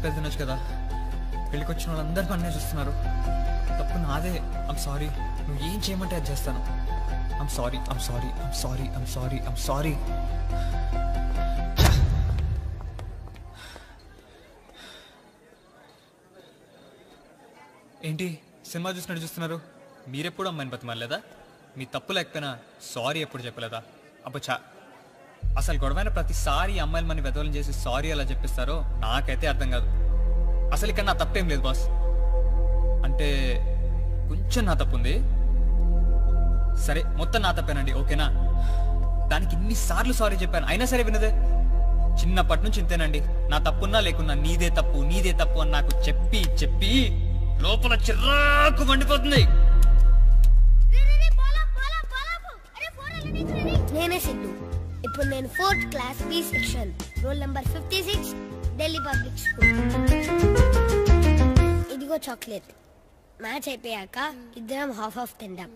చెప్పేది వినొచ్చు కదా. పెళ్ళికి వచ్చిన వాళ్ళందరూ పన్నే చూస్తున్నారు. తప్పు నాదే. I'm sorry. నువ్వు ఏం చేయమంటే అది చేస్తాను. I'm sorry, I'm sorry, I'm sorry, I'm sorry, I'm sorry. ఏంటి సినిమా చూసినట్టు చూస్తున్నారు? మీరెప్పుడు అమ్మాయిని బతిమాలేదా? మీ తప్పు లేకపోయినా సారీ ఎప్పుడు చెప్పలేదా? అబ్బచ్చా, అసలు గొడవైన ప్రతిసారి అమ్మాయిలు మన వెధవలను చేసి సారీ అలా చెప్పిస్తారో నాకైతే అర్థం కాదు. అసలు ఇక్కడ నా తప్పేం లేదు బాస్. అంటే కొంచెం నా తప్పు ఉంది. సరే మొత్తం నా తప్పేనండి, ఓకేనా? దానికి ఇన్నిసార్లు సారీ చెప్పాను, అయినా సరే వినదే. చిన్నప్పటి నుంచి ఇంతేనండి. నా తప్పున్నా లేకున్నా నీదే తప్పు నీదే తప్పు అని నాకు చెప్పి చెప్పి లోపల చిరాకు మండిపోతుంది. నేనే సిద్ధు. ఇప్పుడు నేను 4th class B section, roll number 56, Delhi public school. ఇదిగో చాక్లెట్. మ్యాచ్ అయిపోయాక ఇద్దరం హాఫ్ హాఫ్ తిందాం.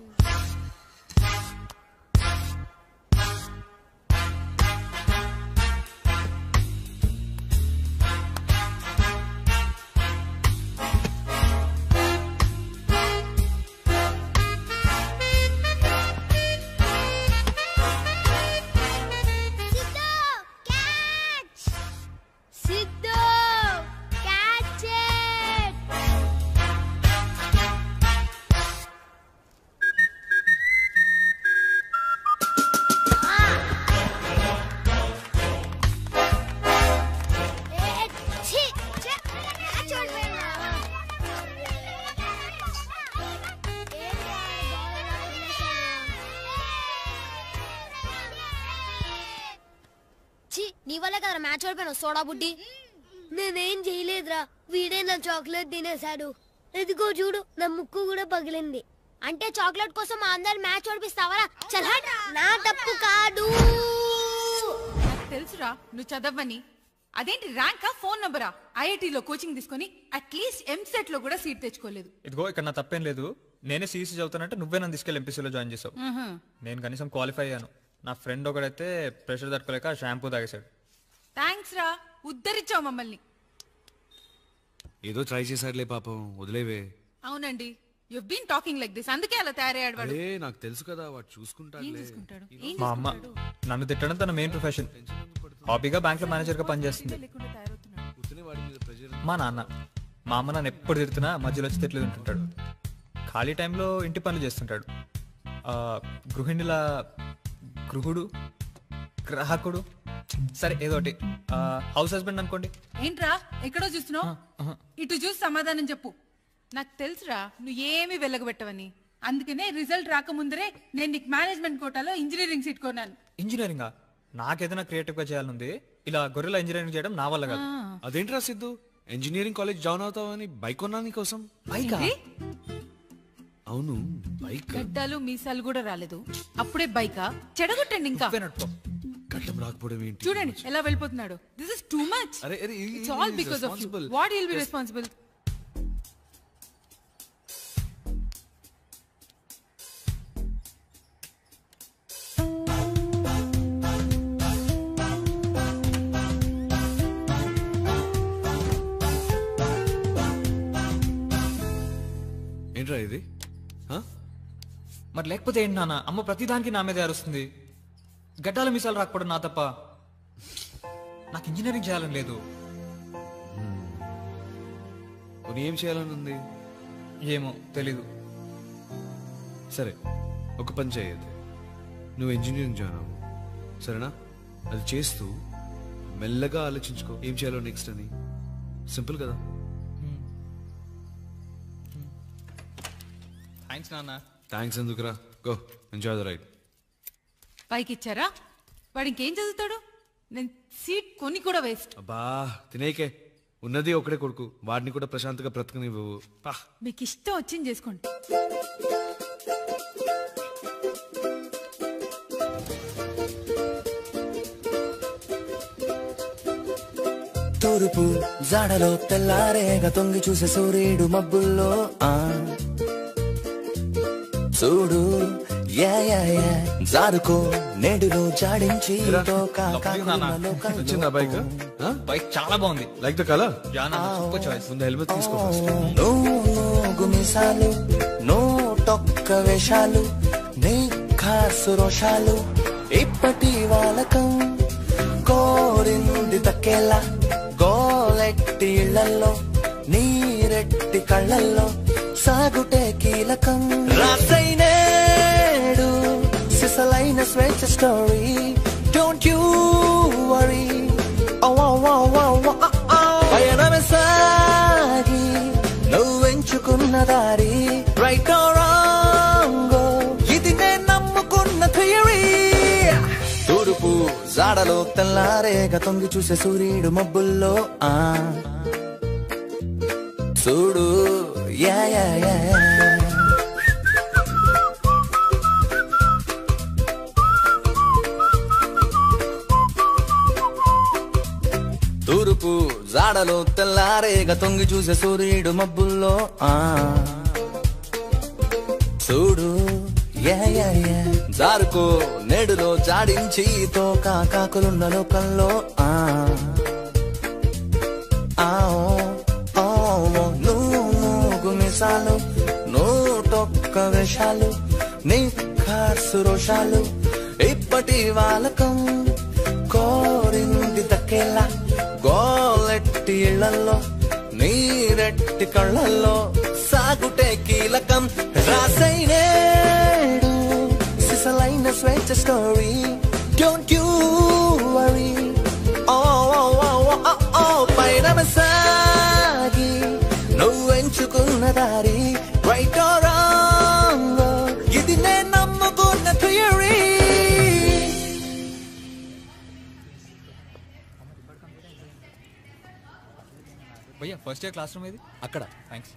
నీ వల్ల కదా మ్యాచ్ ఓడిపోయిన సోడా బుడ్డి. నేనేం చేయలేదురా, వీడే నా చాక్లెట్ తినేశాడు. ఇదిగో చూడు, నా ముక్కు కూడా పగిలింది. అంటే చాక్లెట్ కోసం మా అందరు మ్యాచ్ ఓడిపిస్తావరా? నా తప్పు కాదు. తెలుసురా నువ్వు చదవని. అదేంటి ర్యాంకా ఫోన్ నంబరా? ఐఐటీలో కోచింగ్ తీసుకొని అట్లీస్ట్ ఎంసెట్ లో కూడా సీట్ తెచ్చుకోలేదు. ఇదిగో ఇక్కడ నా తప్పేం లేదు. నేనే సిఇసి చదువుతానంటే నువ్వే నన్ను తీసుకెళ్ళి ఎంపీసీలో జాయిన్ చేసావు. నేను కనీసం క్వాలిఫై అయ్యాను. నా ఫ్రెండ్ ఒకడైతే ప్రెషర్ తట్టుకోలేక షాంపూ తాగేశాడు. థ్యాంక్స్ రా, ఉద్ధరించావు మమ్మల్ని. ఏదో ట్రై చేశాడులే పాపం, వదిలేవే. అవునండి, you been talking like this, అందుకే అలా తయారయ్యాడు వాడు. నాకు తెలుసు కదా, వాడు చూసుకుంటాడులే. మా అమ్మ నన్ను తిట్టడం తన మెయిన్ ప్రొఫెషన్. హాబీగా బ్యాంక్ లో మేనేజర్ గా పనిచేస్తుంది. మా నాన్న మా అమ్మ నన్ను ఎప్పుడు తిడుతున్నా మధ్యలో వచ్చి తిట్లు తింటుంటాడు. ఖాళీ టైంలో ఇంటి పనులు చేస్తుంటాడు. గృహిణిలా గృహుడు గ్రాహకుడు సరే ఏదో ఒకటి హౌస్ హస్బెండ్ అనుకోండి. ఏంట్రా ఎక్కడో చూస్తున్నావు? ఇటు చూసి సమాధానం చెప్పు. నాకు తెలుసురా నువ్వు ఏమీ వెలగబెట్టవని. అందుకనే రిజల్ట్ రాకముందరే నేను నీకు మేనేజ్మెంట్ కోటాలో ఇంజనీరింగ్ సీట్ కొన్నాను. ఇంజనీరింగా? నాకేదైనా క్రియేటివ్ గా చేయాలనుంది. ఇలా గొర్రెల ఇంజనీరింగ్ చేయడం నా వల్ల కాదు. అదేంట్రా సిద్ధు, ఇంజనీరింగ్ కాలేజ్ జాయిన్ అవుతావని బైక్ కొన్నా నీకోసం? బైకా? అవును బైక్. గడ్డాలు మీసాలు కూడా రాలేదు, అప్పుడే బైకా? చెడగొట్టండి ఇంకా. గడ్డం రాకపోవడం ఏంటి? చూడండి ఎలా వెళ్ళిపోతున్నాడు. This is too much. It's all because of you. What will be responsible? ఏంట్రా ఇది? మరి లేకపోతే ఏంటి నాన్న? అమ్మ ప్రతిదానికి నా మీద అరుస్తుంది. గడ్డాల మీసాలు రాకపోవడం నా తప్ప. నాకు ఇంజనీరింగ్ చేయాలని లేదు. ఏం చేయాలని ఉంది? ఏమో తెలీదు. సరే ఒక పని చేయదు, నువ్వు ఇంజనీరింగ్ జాయిన్ అవ్వు సరేనా? అది చేస్తూ మెల్లగా ఆలోచించుకో ఏం చేయాలో నెక్స్ట్ అని. సింపుల్ కదా. థ్యాంక్స్ నాన్న. థ్యాంక్స్ ఎందుకురా, గో ఎంజాయ్ ద రైడ్. పైకి ఇచ్చారా? వాడు ఇంకేం చదువుతాడు? నేను సీట్ కొని కూడా వేస్ట్. అబ్బా తినేకే, ఉన్నది ఒకడే కొడుకు, వాడిని కూడా ప్రశాంతంగా బ్రతకనివ్వు. మీకు ఇష్టం వచ్చింది చేసుకోండి. తూర్పు జాడలో తెల్లారేగా తొంగి చూసే సూర్యుడు మబ్బుల్లో చూడు యా యా యా జారుకో నేడులో జాడించి వచ్చిందా బైక్? బైక్ చాలా బాగుంది. Like the colour? Super choice. ముందు హెల్మెట్ తీసుకో. గుమిసాలు నోటొక్క వేషాలు నీ ఖాసు రోషాలు ఇప్పటి వాలకం కోరింది తక్కేలా గోలెట్టి ఇళ్లల్లో నీరెట్టి కళ్ళల్లో సాగుటే కీలకం రాసైనేడు సిసలైన స్వేచ్ఛ స్టోరీ డోంట్ యూ వరీ పయనమే సాగి నువ్వెంచుకున్న దారి రైట్ ఆర్ రాంగ్ ఇది నేను నమ్ముకున్న థియరీ తూర్పు జాడలో తెల్లారేగా తొంగి చూసే సూర్యుడు మబ్బుల్లో చూడు యా యా యా తూర్పు జాడలో తెల్లారేగా తొంగి చూసే సూర్యుడు మబ్బుల్లో చూడు యా యా యా జారుకో నేడులో జాడించి తోకా కాకులున్న లోకంలో గుమిసాలు నోటొక్క వేషాలు నీ ఖాసు రోషాలు ఇప్పటి వాలకం కోరింది తక్కేలా గోలెట్టి ఇళ్లల్లో నీరెట్టి కళ్ళల్లో సాగుటే కీలకం రాసైనేడు సిసలైన స్వేచ్ఛ స్టోరీ డోంట్ యూ వరీ పైన సాగి నువ్వెంచుకున్న దారి రైట్ ఆర్ రాంగ్ ఇది నేను నమ్ముకున్న థియరీ భయ్యా ఫస్ట్ ఇయర్ క్లాస్ రూమ్ ఇది అక్కడ. Thanks.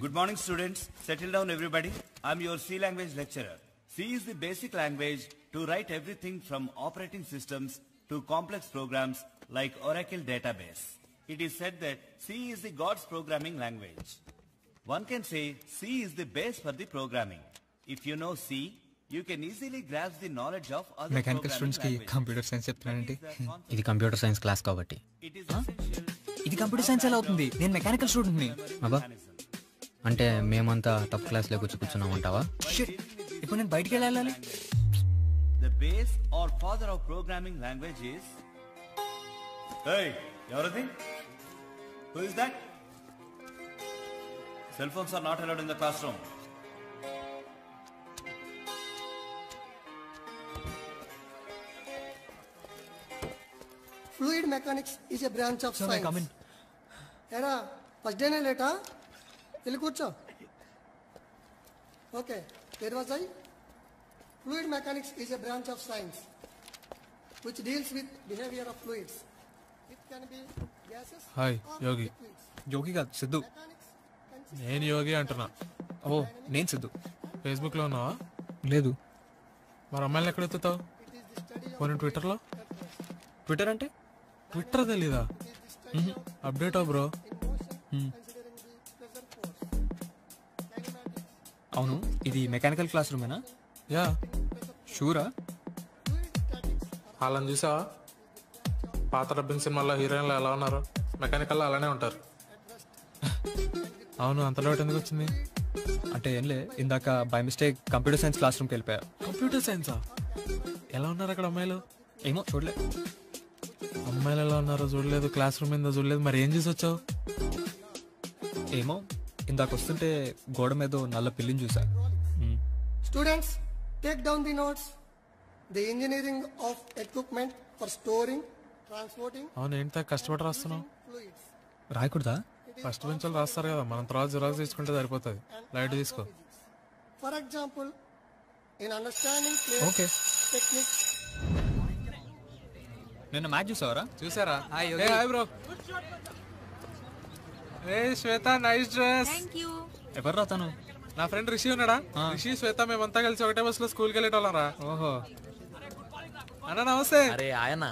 Good morning, students. Settle down, everybody. I'm your C language lecturer. C is the basic language to write everything from operating systems to complex programs like Oracle database. It is said that C is the God's programming language. One can say C is the base for the programming. If you know C, you can easily grasp the knowledge of other mechanical students కి languages. Computer science చెప్తున్నానండి. ఇది computer science class కాబట్టి. It is essential. ఇది computer science ఎలా అవుతుంది? నేను mechanical student ని. అబ్బా అంటే మేమంతా తప్పు క్లాస్లో కూర్చున్నాం అంటావా? ఇప్పుడు నేను బయటికి వెళ్ళాలి. The base or father of programming language is... Hey, everything? Who is that? Cell phones are not allowed in the classroom. Fluid mechanics is a branch of Sir, may I science. come in? Era, first day ne leta? వెళ్ళి కూర్చో. Okay, where was I? Fluid mechanics is a branch of science which deals with behavior of fluids. It can be gases hi or Yogi. liquids. యోగి కాదు, Siddhu. Mechanics consists నేను యోగి అంటున్నా. ఓ నేను సిద్ధు. ఫేస్బుక్లో ఉన్నావా? లేదు. మరి అమ్మాయిలు ఎక్కడ ఎత్తుతావు? it is the study of పోనీ ట్విట్టర్లో? ట్విట్టర్ అంటే? ట్విట్టర్ తెలీదా? అప్డేట్ అవ్వు bro. in motion considering the pressure force. Kinematics. అవును, ఇది మెకానికల్ క్లాస్ రూమేనా? యా, షూరా? Fluid statics are వాళ్ళని చూసావా? పాత డబ్బింగ్ సినిమాల్లో హీరోయిన్లు ఎలా ఉన్నారు? మెకానికల్లో అలానే ఉంటారు. అవును, అంత డౌట్ ఎందుకు వచ్చింది? అంటే ఏంలే, ఇందాక by mistake computer science class రూమ్కి వెళ్ళిపోయా. కంప్యూటర్ సైన్సా? ఎలా ఉన్నారు అక్కడ అమ్మాయిలు? ఏమో చూడలే. అమ్మాయిలు ఎలా ఉన్నారో చూడలేదు, క్లాస్ రూమ్ మీద చూడలేదు, మరి ఏం చేసి వచ్చావు? ఏమో ఇందాక వస్తుంటే గోడ మీద నల్ల పిల్లిని చూసా. Students, take down the notes. The engineering of equipment for storing, transporting అవును, ఏంటి కష్టపడి రాస్తున్నావు? fluids. రాయకూడదా? ఫస్ట్ బెంచ్ వాళ్ళు రాస్తారు కదా, మనం తర్వాత జిరాక్స్ తీసుకుంటే సరిపోతుంది. లైట్ తీసుకో. For example, in understanding place okay. techniques, నిన్న మ్యాచ్ చూసావరా? చూసారా? Hi bro. ఏ శ్వేత, నైస్ డ్రెస్. ఎవర్రా తను? నా ఫ్రెండ్ రిషి ఉన్నాడా? రిషి శ్వేత మేమంతా కలిసి ఒకటే బస్ లో స్కూల్కి వెళ్ళేటోళ్ళం రా. ఓహో. అన్న నమస్తే. అరే ఆయన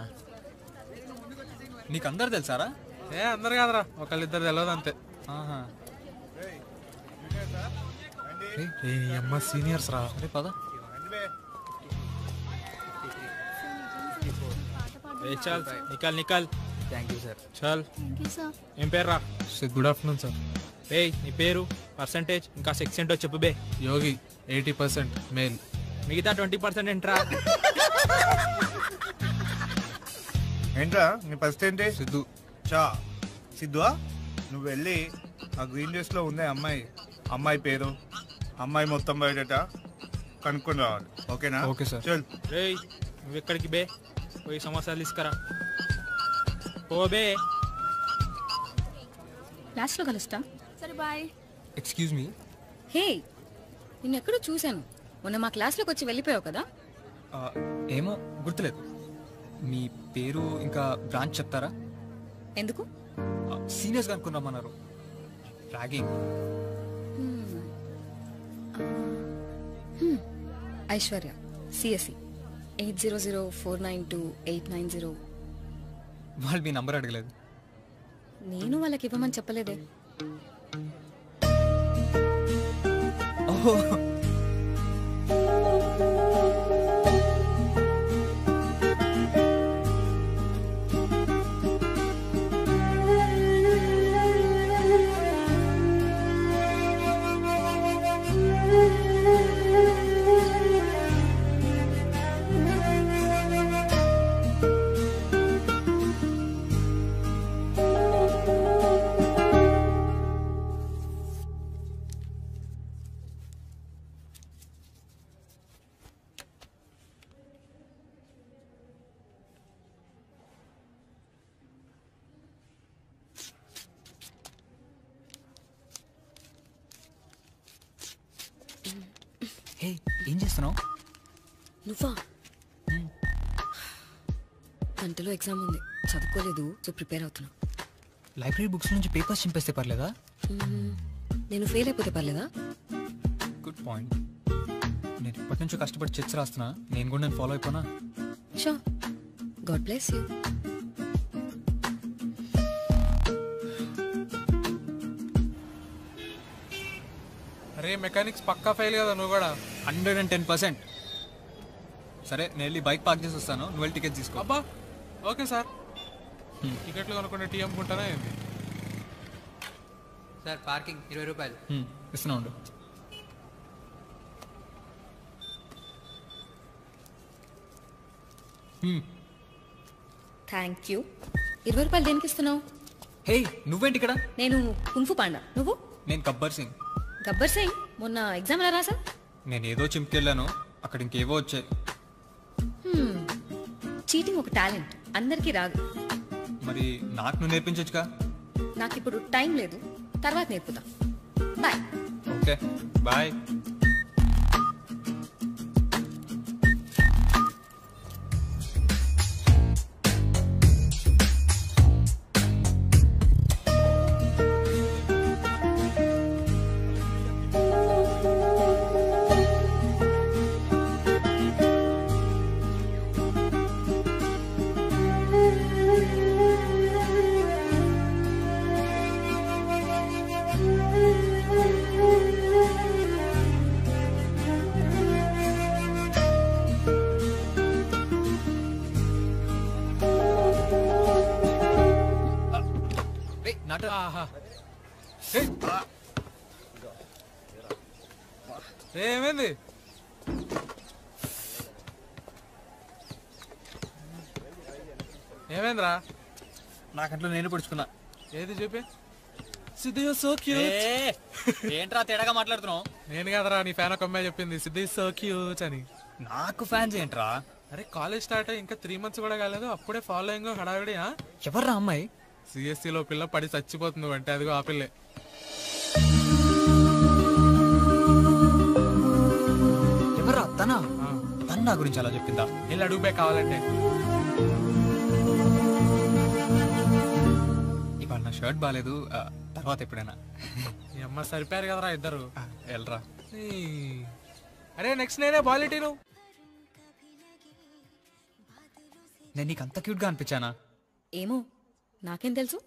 నీకు అందరు తెలుసారా? ఏ అందరు కాదురా, ఒకళ్ళిద్దరు తెలియదు అంతే. ఆహా. ఏ అమ్మ సీనియర్స్ రా. సరే పద. చల్ nickel nickel. Thank you sir. చల్. ఏం పేరు రా? Good afternoon sir. ఏ నీ పేరు, పర్సంటేజ్, ఇంకా సెక్స్ ఏంటో చెప్పు బే. యోగి 80% మేల్. మిగతా 20% ఏంట్రా? ఏంట్రా నీ ఫస్ట్ ఏంటి? సిద్ధు. చా సిద్ధువా? నువ్వు వెళ్ళి ఆ గ్రీన్ డ్రెస్ లో ఉందే అమ్మాయి పేరు, అమ్మాయి మొత్తం బయట కనుక్కొని రావాలి. ఓకేనా? Okay sir. చల్. రేయ్ నువ్వు ఎక్కడికి బే? పోయి సమోసాలు తీసుకురా. ఓ బే. క్లాస్లో కలుస్తా. సరే బాయ్. Excuse me. హే, నిన్నెక్కడో చూశాను. మొన్న మా క్లాస్లోకి వచ్చి వెళ్ళిపోయావు కదా? ఏమో గుర్తులేదు. మీ పేరు ఇంకా బ్రాంచ్ చెప్తారా? ఎందుకు? సీనియర్స్ అనుకున్నామన్నారు. ర్యాగింగ్. ఐశ్వర్య, సిఎస్సి 8004928990. వాళ్ళు మీ నంబర్ అడగలేదు. నేను వాళ్ళకి ఇవ్వమని చెప్పలేదే. ఓహో. హే, ఏం చేస్తున్నావు? నువ్వా? గంటలో ఎగ్జామ్ ఉంది, చదువుకోలేదు, సో ప్రిపేర్ అవుతున్నా. లైబ్రరీ బుక్స్ నుంచి పేపర్స్ చింపేస్తే పర్లేదా? నేను ఫెయిల్ అయిపోతే పర్లేదా? Good point. నేను ఇప్పటి నుంచో కష్టపడి చెక్స్ రాస్తున్నా. నేను కూడా నేను ఫాలో అయిపోనా? So, God bless you. అరే మెకానిక్స్ పక్కా ఫెయిల్ కదా నువ్వు కూడా? 110%. సరే నేను వెళ్ళి బైక్ పార్క్ చేసి వస్తాను, నువ్వు వెళ్ళి టికెట్ తీసుకో. అబ్బా ఓకే సార్. టికెట్లు కొనుక్కుంటే టీ అమ్ముకుంటానా ఏంది? సార్ పార్కింగ్ 20 రూపాయలు. ఇస్తున్నా ఉండు. Thank you. 20 రూపాయలు దేనికి ఇస్తున్నావు? హే, నువ్వేంటి ఇక్కడ? నేను కుంఫు పాండా. నువ్వు? నేను గబ్బర్ సింగ్. గబ్బర్ సింగ్ మొన్న ఎగ్జామ్ ఎలా రాసా? నేను ఏదో చింపుకెళ్ళాను, అక్కడ ఇంకేవో వచ్చాయి. చీటింగ్ ఒక టాలెంట్, అందరికీ రాదు. మరి నాకు నువ్వు నేర్పించొచ్చుగా? నాకు ఇప్పుడు టైం లేదు, తర్వాత నేర్పుతా. బాయ్. Okay bye. ఏమైంది? ఏమైందిరా? నాకంట్లో నేను పొడుచుకున్నా. ఏది చూపి. Siddhu so cute. ఏంట్రా తేడాగా మాట్లాడుతున్నావు? నేను కదరా నీ ఫ్యాన్ ఒక అమ్మాయి చెప్పింది సిద్ధు సో క్యూట్ అని. నాకు ఫ్యాన్స్ ఏంట్రా? అరే కాలేజ్ స్టార్ట్ ఇంకా 3 months కూడా కాలేదు, అప్పుడే ఫాలోయింగ్ హడావిడి. ఎవర్రా అమ్మాయి? సిఎస్సిలో పిల్ల పడి చచ్చిపోతుంది అంటే అదిగో ఆ పిల్లే. ఎవర్రా తన? తన నా గురించి అలా చెప్పిందా? వెళ్ళి అడుగుపే కావాలంటే. ఇవాళ నా షర్ట్ బాగాలేదు, తర్వాత ఎప్పుడైనా. ఈ అమ్మ సరిపోయారు కదరా ఇద్దరు. వెళ్ళరా. అరే నెక్స్ట్ నేనే బాలిటీను. నేను నీకు అంత క్యూట్గా అనిపించానా? ఏమో నాకేం తెలుసు.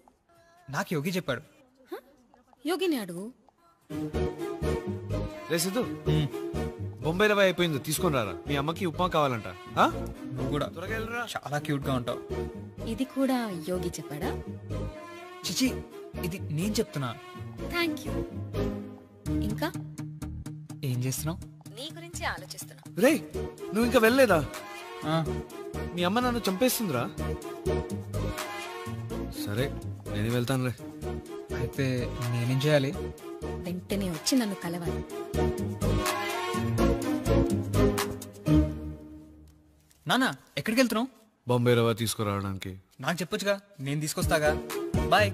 నాకు యోగి చెప్పాడు. యోగిని అడుగు. రే సిద్ధు, బొంబాయి రవ్వ అయిపోయింది, తీసుకొని రారా. మీ అమ్మకి ఉప్మా కావాలంట. నువ్వు కూడా చాలా క్యూట్గా ఉంటావు. ఇది కూడా యోగి చెప్పాడా? చిచి, ఇది నేను చెప్తున్నా. Thank you. ఇంకా ఏం చేస్తున్నావు? నీ గురించి ఆలోచిస్తున్నా. రే నువ్వు ఇంకా వెళ్ళలేదా? మీ అమ్మ నన్ను చంపేస్తుందిరా. సరే నేను వెళ్తాను రే. అయితే నేనేం చేయాలి? వెంటనే వచ్చి నన్ను కలవాలి. నానా ఎక్కడికి వెళ్తున్నావు? బొంబాయి రవ్వ తీసుకురావడానికి. నాకు చెప్పొచ్చుగా, నేను తీసుకొస్తాగా. బాయ్.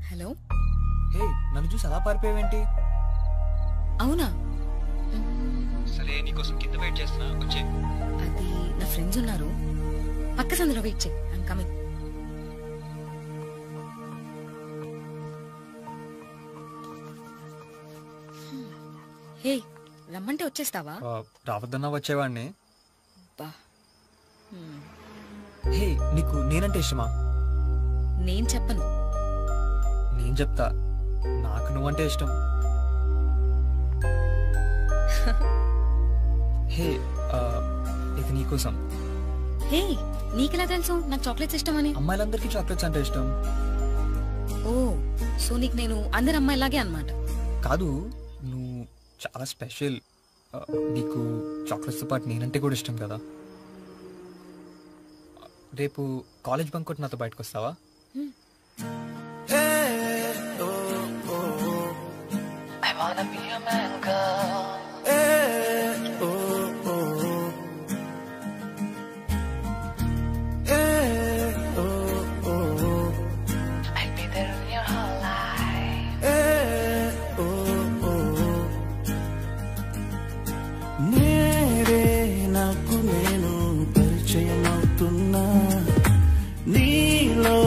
హలో. హే, నన్ను చూసి అలా పారిపోయావేంటి? అవునా? సరే నీకోసం కింద వెయిట్ చేస్తున్నా, వచ్చే. అది నా ఫ్రెండ్స్ ఉన్నారు, పక్క సందులో వెయిట్ చేయి. I'm coming. హే, రమ్మంటే వచ్చేస్తావా? రావద్దన్నా వచ్చేవాడిని. బా. హే, నీకు నేనంటే ఇష్టమా? నేను చెప్పను. నేను చెప్తా, నాకు నువ్వంటే ఇష్టం. హే, ఇది నీకోసం. హే, నీకెలా తెలుసు నాకు చాక్లెట్స్ ఇష్టమని? అమ్మాయిలందరికీ చాక్లెట్స్ అంటే ఇష్టం. ఓ, సో నీకు నేను అందరి అమ్మాయిలాగే అన్నమాట. కాదు, నువ్వు చాలా స్పెషల్. నీకు చాక్లెట్స్తో పాటు నేనంటే కూడా ఇష్టం కదా. రేపు కాలేజ్ బంక్ కొట్టి నాతో బయటకు వస్తావా? I wanna be a man, girl. Hey, oh, oh, oh. Hey, oh, oh, oh. I'll be there in your whole life. Hey, oh, oh, oh. నేడే నాకు నేను పరిచయం అవుతున్నా, నీలో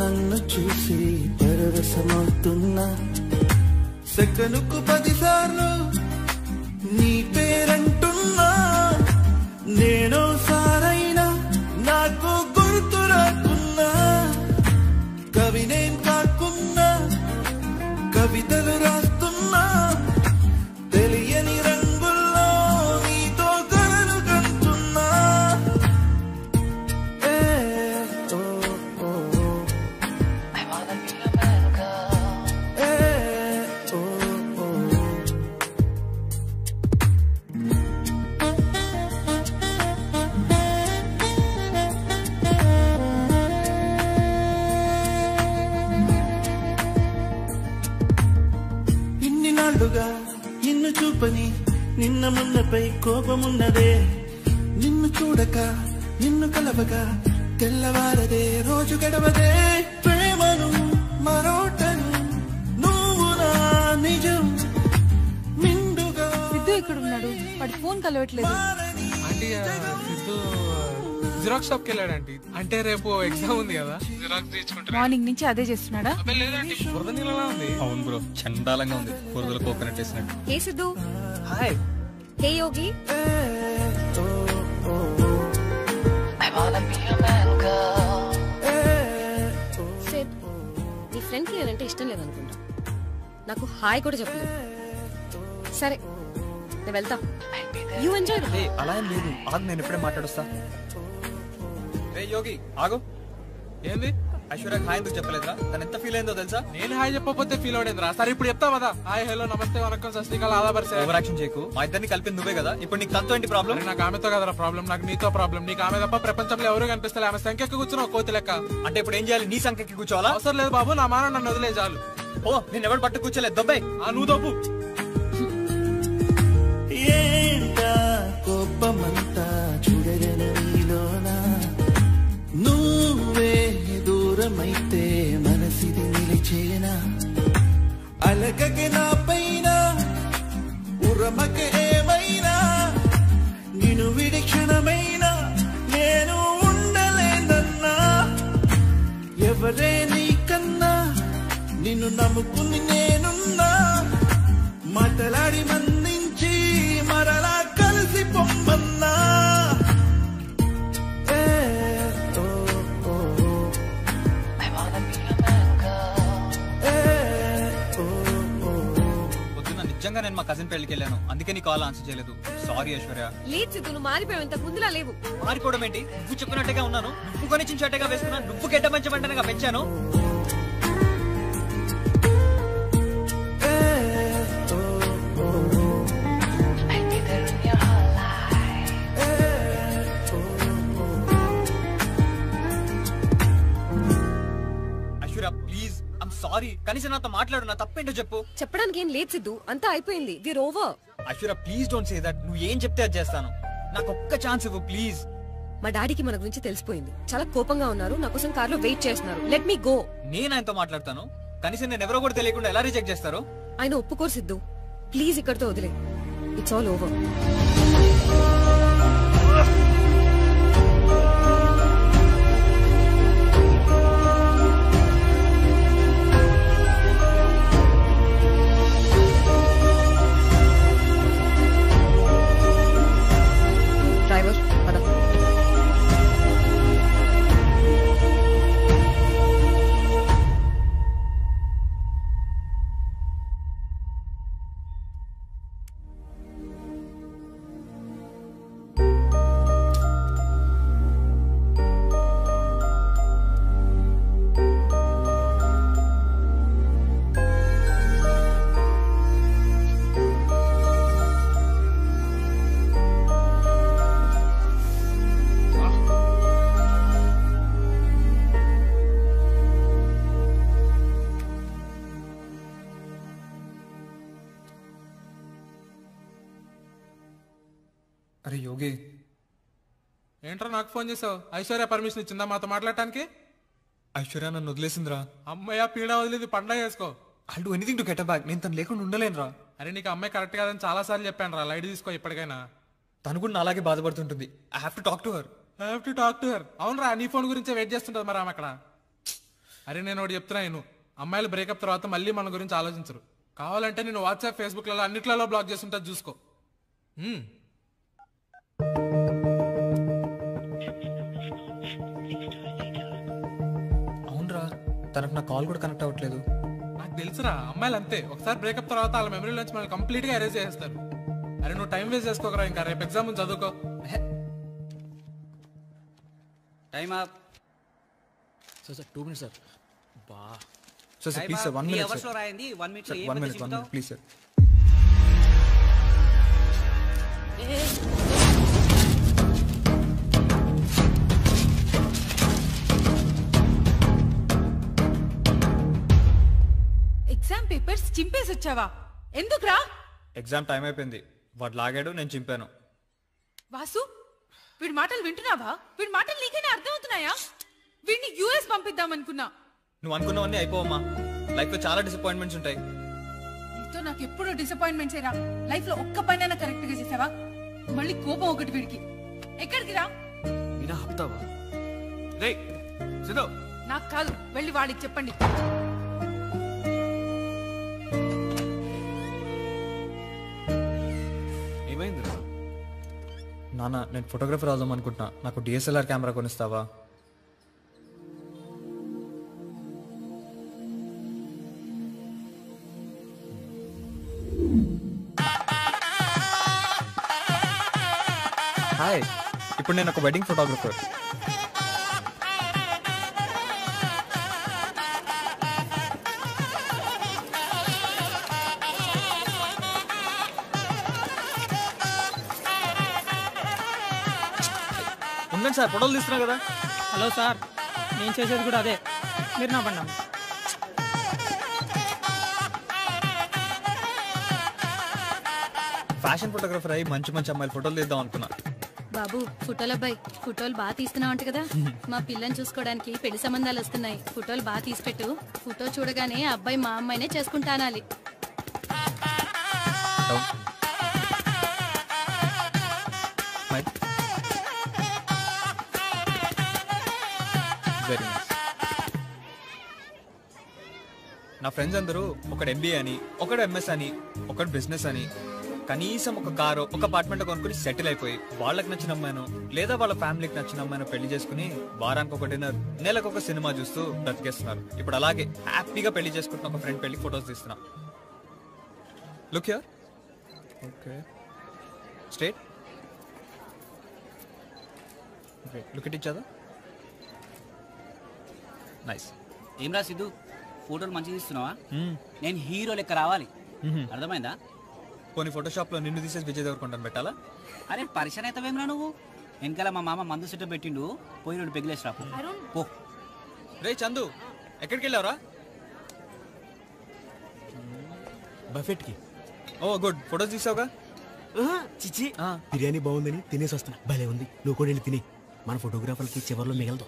నన్ను చూసి పరవశమవుతున్నా. సెకనుకు 10 సార్లు నీ పేరంటున్నా, నేనో సారైనా నాకు గుర్తు రాకున్నా. కవినేం కాకున్నా కవితలు రాస్తున్నా, తెలియని రంగుల్లో నీతో కలలు కంటున్నా. I wanna be a man, girl. నిన్ను చూపని నిన్న మొన్నపై కోపమున్నదే, నిన్ను చూడక నిన్ను కలవగా తెల్లవారదే రోజు గడవదే. ప్రేమను మరోటను నువ్వు నా నిజం మిండుగా. సిద్ధు ఎక్కడున్నాడు? వాడి ఫోన్ కలవట్లేదు. ఆంటీ, సిద్ధు జిరాక్స్ షాప్కి వెళ్ళాడంటీ. అంటే రేపు ఎగ్జామ్ ఉంది కదా, జిరాక్స్ తెచ్చుకుంటారు. మార్నింగ్ నుంచి అదే చేస్తున్నాడా? లేదంటే బురద నీళ్ళలా ఉంది. అవును బ్రో, చండాలంగా ఉంది, బురదలో కోకోనట్ వేసినట్టు. హే సిద్ధు. హాయ్. హే యోగి. సిద్, నీ ఫ్రెండ్కి నేనంటే ఇష్టం లేదనుకుంటా. నాకు హాయ్ కూడా చెప్పలేదు. సరే నేను వెళ్తా. You enjoy. అలా ఏం లేదు, ఆగు, నేను ఎప్పుడే మాట్లాడొస్తా. రే యోగి ఆగు. ఏంది? ఐశ్వర్య హాయ్ ఎందుకు చెప్పలేదురా? తను ఎంత ఫీల్ అయిందో తెలుసా? నేను హాయ్ చెప్పకపోతే ఫీల్ అవడేంద్రా? సరే ఇప్పుడు చెప్తా కదా. హాయ్ హలో నమస్తే వనక్కం సస్తికాల ఆదాబర్సే. ఓవర్ యాక్షన్ చేయకు. మా ఇద్దరిని కలిపింది నువ్వే కదా. ఇప్పుడు నీకు తనతో ఏంటి ప్రాబ్లం? నాకు ఆమెతో కదరా ప్రాబ్లం, నాకు నీతో ప్రాబ్లం. నీకు ఆమె తప్ప ప్రపంచంలో ఎవరు కనిపిస్తలే. ఆమె సంఖ్యకి కూర్చున్నావు కోతి లెక్క. అంటే ఇప్పుడు ఏం చేయాలి? నీ సంఖ్యకి కూర్చోవాలా? అవసరం లేదు బాబు, నా మాన నన్ను వదిలే చాలు. ఓ నేను ఎవరు పట్టు కూర్చోలేదు దొబ్బే. నువ్వు దొబ్బు. ఏంటా కోపమంతా చూడగను నీలోనా, నువ్వే దూరమైతే మనసిది నిలిచేనా, అలకకి నా పైన ఉరమకి ఏమైనా, నిన్ను విడి క్షణమైనా నేను ఉండలేనన్నా, ఎవరే నీకన్నా నిన్ను నమ్ముకుని నేనున్నా, మాటలాడి మందించి మరలా కలిసి పొమ్మన్నా. పొద్దున్న నిజంగా నేను మా కజిన్ పెళ్లికి వెళ్ళాను, అందుకే నీ కాల్ ఆన్సర్ చేయలేదు. సారీ ఐశ్వర్య. లేదు సిద్ధు, నువ్వు మారిపోయావు. ఇంతకు ముందులా లేవు. మారిపోవడం ఏంటి? నువ్వు చెప్పినట్టుగా ఉన్నాను, నువ్వు కొనిచ్చిన షర్టేగా వేసుకున్నా, నువ్వు గెడ్డ మంచి వెంటనేగా పెంచాను. Please I'm sorry. కనీసం నాతో మాట్లాడు, నా తప్పేంటో చెప్పు. చెప్పడానికి ఏం లేదు సిద్ధు, అంతా అయిపోయింది. We're over. Aishwarya please don't say that. నువ్వు ఏం చెప్తే అది చేస్తాను. నాకు ఒక్క ఛాన్స్ ఇవ్వు ప్లీజ్. మా డాడీకి మన గురించి తెలిసిపోయింది. చాలా కోపంగా ఉన్నారు, నా కోసం కార్లో వెయిట్ చేస్తున్నారు. Let me go. నేను ఆయనతో మాట్లాడతాను. కనీసం నేను ఎవరో కూడా తెలియకుండా ఎలా రిజెక్ట్ చేస్తారు? ఆయన ఒప్పుకోరు సిద్ధు. ప్లీజ్ ఇక్కడితో వదిలే. It's all over. డ్రైవర్ పద. అరే యోగి, ఏంట్రా నాకు ఫోన్ చేసావు? ఐశ్వర్య పర్మిషన్ ఇచ్చిందా మాతో మాట్లాడటానికి? ఐశ్వర్య నన్ను వదిలేసిందిరా. అమ్మయ్య పీడ వదిలేదు, పండగ చేసుకో. I do anything to get back. నేను తను లేకుండా ఉండలేనురా. అరే నీకు అమ్మాయి కరెక్ట్ కాదని చాలా సార్లు చెప్పాను రా, లైట్ తీసుకో ఇప్పటికైనా. తను కూడా అలాగే బాధపడుతుంటుంది. I have to talk to her. అవునరా, నీ ఫోన్ గురించే వెయిట్ చేస్తుంటది మరి ఆమె అక్కడ. అరే నేను ఒకటి చెప్తున్నా, నేను అమ్మాయిలు బ్రేకప్ తర్వాత మళ్ళీ మన గురించి ఆలోచించరు. కావాలంటే నేను వాట్సాప్ ఫేస్బుక్లలో అన్నిట్లలో బ్లాక్ చేస్తుంటది, చూసుకో. అవునరా, తనకు నా కాల్ కూడా కనెక్ట్ అవ్వట్లేదు. నాకు తెలుసురా, అమ్మాయిలు అంతే. ఒకసారి బ్రేకప్ తర్వాత వాళ్ళ మెమరీ నుంచి మనం కంప్లీట్ గా ఎరేజ్ చేస్తారు. అరే నువ్వు టైం వేస్ట్ చేసుకోకరా, ఇంకా రేపు ఎగ్జామ్ చదువుకో. Time up. Sir 2 minutes sir. బా sir please sir 1 minute hours లో రాయండి. 1 minute లో 1 minute please sir. Exam papers చింపేసి వచ్చావా? ఎందుకురా? ఎగ్జామ్ టైం అయిపోయింది. వాడు లాగాడు, నేను చింపాను. వాసు, వీడి మాటలు వింటున్నావా? వీడి మాటలు నీకైనా అర్థమవుతున్నాయా? వీడిని యూఎస్ పంపిద్దాం అనుకున్నా. నువ్వు అనుకున్నవన్నీ అయిపోవమ్మా. లైఫ్ లో చాలా డిసప్పాయింట్మెంట్స్ ఉంటాయి. నీతో నాకు ఎప్పుడూ డిసప్పాయింట్మెంట్స్ రా. లైఫ్ లో ఒక్క పనైనా కరెక్ట్ గా చేసావా? మళ్ళీ కోపం ఒకటి వీడికి. ఎక్కడికి రా? మీనా హప్తావా? రే సిద్ధు. నాకు కాదు, వెళ్ళి వాడికి చెప్పండి. ఏమైందిరా? నాన్న, నేను ఫోటోగ్రఫర్ అవుదాం అనుకుంటున్నా. నాకు డిఎస్ఎల్ఆర్ కెమెరా కొనిస్తావా? హాయ్, ఇప్పుడు నేను ఒక వెడ్డింగ్ ఫోటోగ్రఫర్. ఉండండి సార్, ఫోటోలు తీస్తున్నా కదా. హలో సార్, నేను చేసేది కూడా అదే, మీరు నా పడినా. ఫ్యాషన్ ఫోటోగ్రఫర్ అయ్యి మంచి మంచి అమ్మాయిల ఫోటోలు తీద్దాం అనుకున్నా. బాబు ఫోటోలు అబ్బాయి, ఫోటోలు బాగా తీస్తున్నావు అంట కదా. మా పిల్లని చూసుకోవడానికి పెళ్లి సంబంధాలు వస్తున్నాయి. ఫోటోలు బాగా తీసిపెట్టు. ఫోటో చూడగానే అబ్బాయి మా అమ్మాయినే చేసుకుంటానాలి. నా ఫ్రెండ్స్ అందరూ ఒకడు MBA అని, ఒకడు MS అని, ఒకడు బిజినెస్ అని, కనీసం ఒక కారు, ఒక అపార్ట్మెంట్ కొనుక్కుని సెటిల్ అయిపోయి వాళ్ళకి నచ్చిన అమ్మాయిను లేదా వాళ్ళ ఫ్యామిలీకి నచ్చిన అమ్మాయిను పెళ్లి చేసుకుని వారానికి ఒక డిన్నర్, నెలకు ఒక సినిమా చూస్తూ బ్రతికేస్తున్నారు. ఇప్పుడు అలాగే హ్యాపీగా పెళ్లి చేసుకుంటున్న ఒక ఫ్రెండ్ పెళ్లి ఫొటోస్ తీస్తున్నా. Look here. Okay, straight. Look at each other. Nice. ఏం రా సిద్ధు, ఫోటోలు మంచిగా తీస్తున్నావా? నేను హీరో లెక్క రావాలి, అర్థమైందా? పోనీ ఫోటోషాప్ లో నిన్ను తీసేసి విజయ్ దేవరకొండను పెట్టాలా? అరే పరిచయం అవుతావేమ్రా నువ్వు. వెనకాల మా మామ మందు సెట్ పెట్టిండు, పోయి రెండు పెగిలేసి రాపు పో. రే చందు, ఎక్కడికి వెళ్ళావురా? బఫెట్ కి. ఓ గుడ్, ఫోటోస్ తీసావుగా? చిచి, బిర్యానీ బాగుందని తినేసి వస్తున్నా. భలే ఉంది, నువ్వు కూడా వెళ్ళి తిని. మన ఫోటోగ్రాఫర్కి చివరిలో మిగలదు.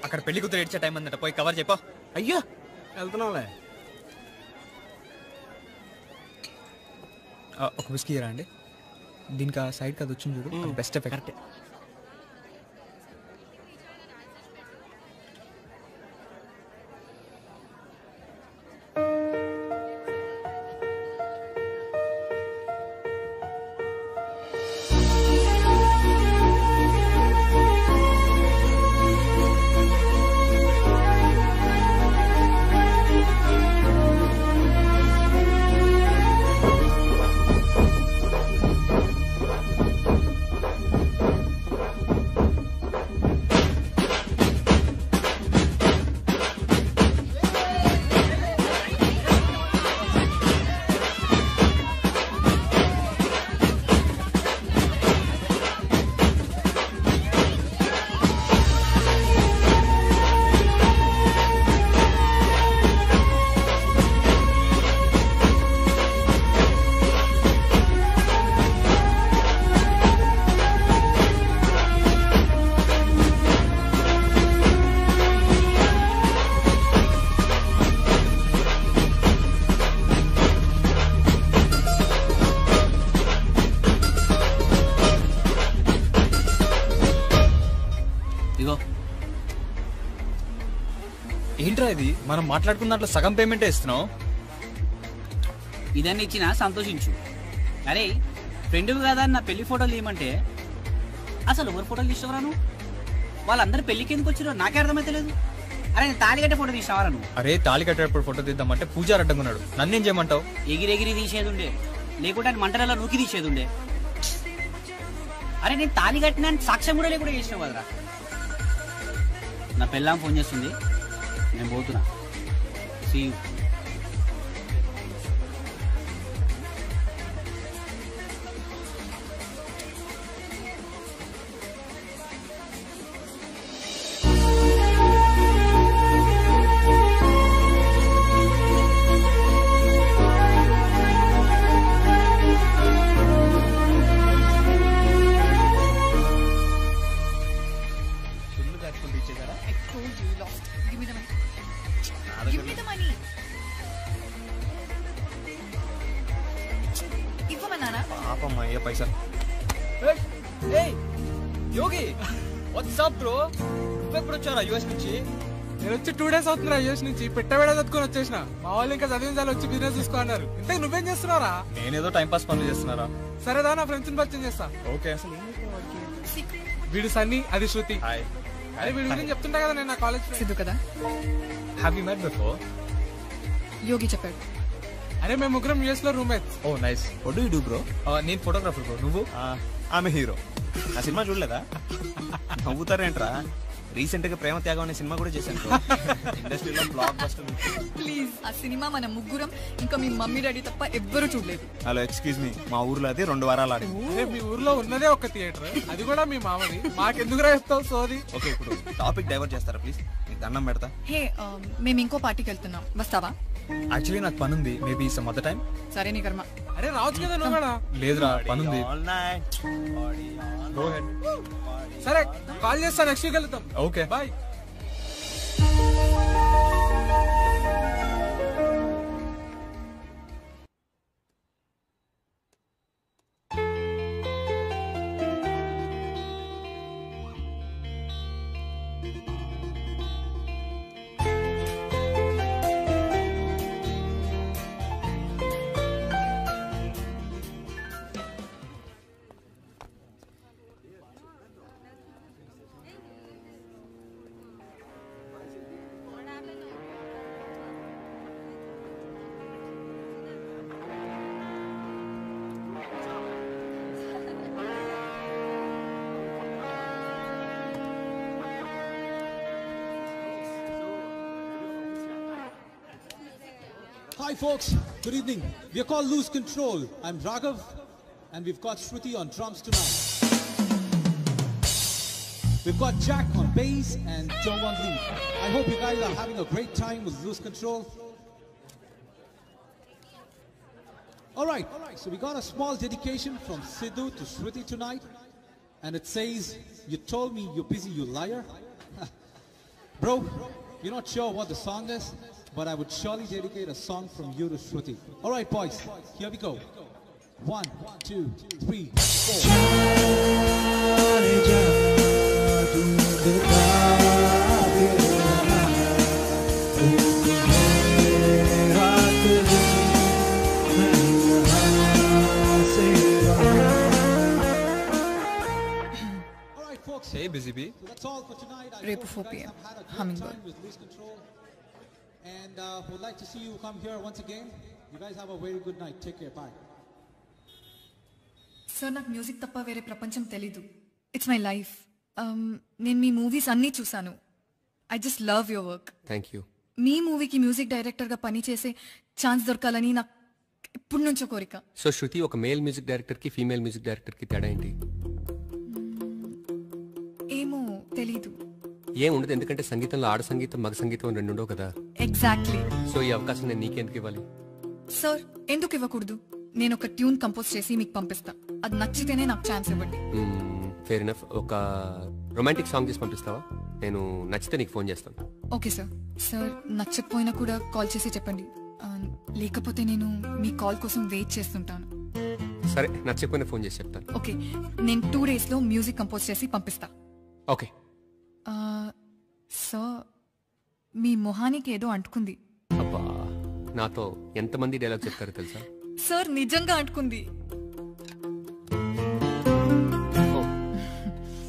అక్కడ పెళ్లి కూతురు ఏడ్చే టైం అందట, పోయి కవర్ చెప్పా. అయ్యో వెళ్తున్నావులే. ఒక విస్కీ రా అండి. దీనికి ఆ సైడ్ అది వచ్చింది చూడు, బెస్ట్ ఎఫెక్ట్. ఏంట్రా ఇది, మనం మాట్లాడుకున్న దాంట్లో సగం పేమెంటే ఇస్తున్నావు. ఇదన్నీ ఇచ్చినా సంతోషించు. అరే ఫ్రెండ్ కదా నా పెళ్లి ఫోటోలు ఇవ్వమంటే అసలు ఎవరు ఫోటోలు తీసుకోరా నువ్వు? వాళ్ళందరూ పెళ్లికి ఎందుకు వచ్చిరో నాకే అర్థమైతే లేదు. అరే నేను తాళి కట్టే ఫోటో తీసావరా నువ్వు? అరే తాళి కట్టేటప్పుడు ఫోటో తీద్దామంటే పూజారి అడ్డంగున్నాడు, నన్నేం చేయమంటావు? ఎగిరెగిరి తీసేది ఉండే, లేకుంటే మంటలలో నూకి తీసేది ఉండే. అరే నేను తాళి కట్టినా సాక్ష్యం కూడా లేకుండా చేసినావు కదరా. నా పెళ్ళాం ఫోన్ చేస్తుంది, నేను పోతున్నా. See you. పైసా. యోగి వాట్సాప్ బ్రో, నువ్వెప్పుడు వచ్చారా యూఎస్ నుంచి? నేను వచ్చి 2 days అవుతుందిరా యూఎస్ నుంచి. పెట్టబెడ చదువుకొని వచ్చేసిన. మా వాళ్ళు ఇంకా చదివించాలి, వచ్చి బిజినెస్ చూసుకో అన్నారు. ఇంతకు నువ్వేం చేస్తున్నారా? నేనేదో టైం పాస్ పనులు చేస్తున్నారా. సరేదా, నా ఫ్రెండ్స్ పరిచయం చేస్తా. ఓకే. వీడు సన్నీ, అది శృతి. అరే వీడి గురించి చెప్తుంటా కదా నేను, నా కాలేజ్ సిద్ధు కదా. Have you met before? Yogi చెప్పాడు. అరే మేము ముగ్గురం యూఎస్ లో roommates. Oh nice. What do you do bro? నేను ఫోటోగ్రాఫర్ బ్రో. నువ్వు? ఆమె హీరో. ఆ సినిమా చూడలేదా? నవ్వుతారేంట్రా? రీసెంట్ గా ప్రేమ త్యాగం అనే సినిమా కూడా చేశాను ఇండస్ట్రీలో బ్లాక్ బస్టర్. ప్లీజ్ ఆ సినిమా మన ముగ్గురం ఇంకా మీ మమ్మీ డాడీ తప్ప ఎవ్వరూ చూడలేదు. హలో ఎక్స్క్యూజ్ మీ, మా ఊర్లో అది 2 వారాలు ఆడింది. అరే మీ ఊర్లో ఉన్నదే ఒక థియేటర్, అది కూడా మీ మామది. మాకెందుకు రాస్తావు సోది? ఓకే ఇప్పుడు టాపిక్ డైవర్ట్ చేస్తారా ప్లీజ్? నీకు దండం పెడతా. హే మేము ఇంకో పార్టీకి వెళ్తున్నాం, వస్తావా? యాక్చువల్లీ నాకు పని ఉంది, మేబీ సమ్ అదర్ టైం. సరే నీ కర్మ. అరే రావచ్చు కదా నువ్వు కూడా. లేదురా పనుంది. Go ahead. సరే కాల్ చేస్తా, నెక్స్ట్ వీక్ వెళ్తాం. Okay bye. Hi folks, good evening. We are called Lose Control. I'm Raghav and we've got Shruti on drums tonight. We've got Jack on bass and John on lead. I hope you guys are having a great time with Lose Control. Alright, so we got a small dedication from Sidhu to Shruti tonight. And it says, you told me you're busy, you liar. Bro, you're not sure what the song is, but I would surely dedicate a song from you to Shruti. Alright boys, here we go. 1, 2, 3, 4. Hey busy bee. So that's all for tonight. I Rape hope 4 you guys PM, have had a good Hummingbird. time with Lose Control. And would like to see you come here once again. You guys have a very good night. Take care. Bye. Sir నాకు music తప్ప వేరే ప్రపంచం తెలీదు. It's my life. నేను మీ movies అన్నీ చూసాను. I just love your work. Thank you. మీ మూవీకి మ్యూజిక్ డైరెక్టర్గా పనిచేసే ఛాన్స్ దొరకాలని నాకు ఇప్పటి నుంచో కోరిక. సో శృతి, ఒక మేల్ మ్యూజిక్ డైరెక్టర్కి ఫీమేల్ మ్యూజిక్ డైరెక్టర్కి తేడా ఏంటి? ఏమో తెలీదు. ఏం ఉండదు, ఎందుకంటే సంగీతంలో ఆడ సంగీతం మగ సంగీతం 2 ఉండవు కదా. ఎగ్జాక్ట్లీ. సో ఈ అవకాశం నేను నీకెందుకు ఇవ్వాలి? సార్ ఎందుకు ఇవ్వకూడదు? నేను ఒక ట్యూన్ కంపోజ్ చేసి మీకు పంపిస్తా. అది నచ్చితేనే నాకు ఛాన్స్ ఇవ్వండి. Fair enough. ఒక రొమాంటిక్ సాంగ్ చేసి పంపిస్తావా? నేను నచ్చితే నీకు ఫోన్ చేస్తాను. Okay sir. సార్ నచ్చకపోయినా కూడా కాల్ చేసి చెప్పండి, లేకపోతే నేను మీ కాల్ కోసం వెయిట్ చేస్తుంటాను. సరే, నచ్చకపోయినా ఫోన్ చేసి చెప్తాను. ఓకే, నేను 2 daysలో మ్యూజిక్ కంపోజ్ చేసి పంపిస్తా. ఓకే. సార్ మీ మొహానికి ఏదో అంటుకుంది. అబ్బా, నాతో ఎంతమంది డైలాగ్ చెప్తారో తెలుసా? సార్ నిజంగా అంటుకుంది.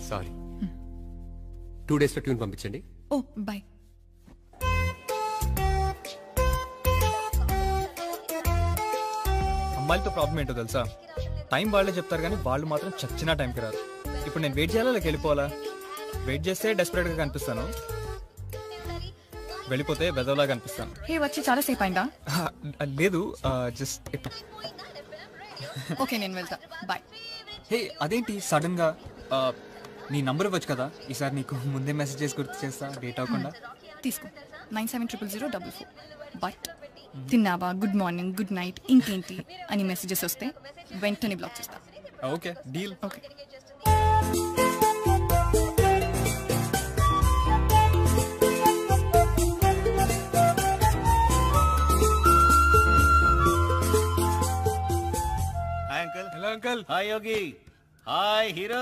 సారీ. 2 daysలో ట్యూన్ పంపించండి. ఓ బాయ్. అమ్మాయిలతో ప్రాబ్లం ఏంటో తెలుసా? టైం వాళ్ళే చెప్తారు కానీ వాళ్ళు మాత్రం చచ్చినా టైంకి రారు. ఇప్పుడు నేను వెయిట్ చేయాలా లేక వెళ్ళిపోవాలా? వెయిట్ చేస్తే డెస్పరేట్గా కనిపిస్తాను, వెళ్ళిపోతే వెదవలా కనిపిస్తాను. హే, వచ్చి చాలా సేపు అయిందా? లేదు, జస్ట్ ఓకే నేను వెళ్తా. బాయ్. హే, అదేంటి సడన్ గా? నీ నంబర్ ఇవ్వచ్చు కదా, ఈసారి నీకు ముందే మెసేజ్ చేసి గుర్తు చేస్తా, డేట్ అవ్వకుండా. తీసుకో. 970004. బట్ తిన్నావా, గుడ్ మార్నింగ్, గుడ్ నైట్, ఇంకేంటి అని మెసేజెస్ వస్తే వెంటనే బ్లాక్ చేస్తా. Okay deal. Okay. Hello uncle. Hi Yogi. Hi hero.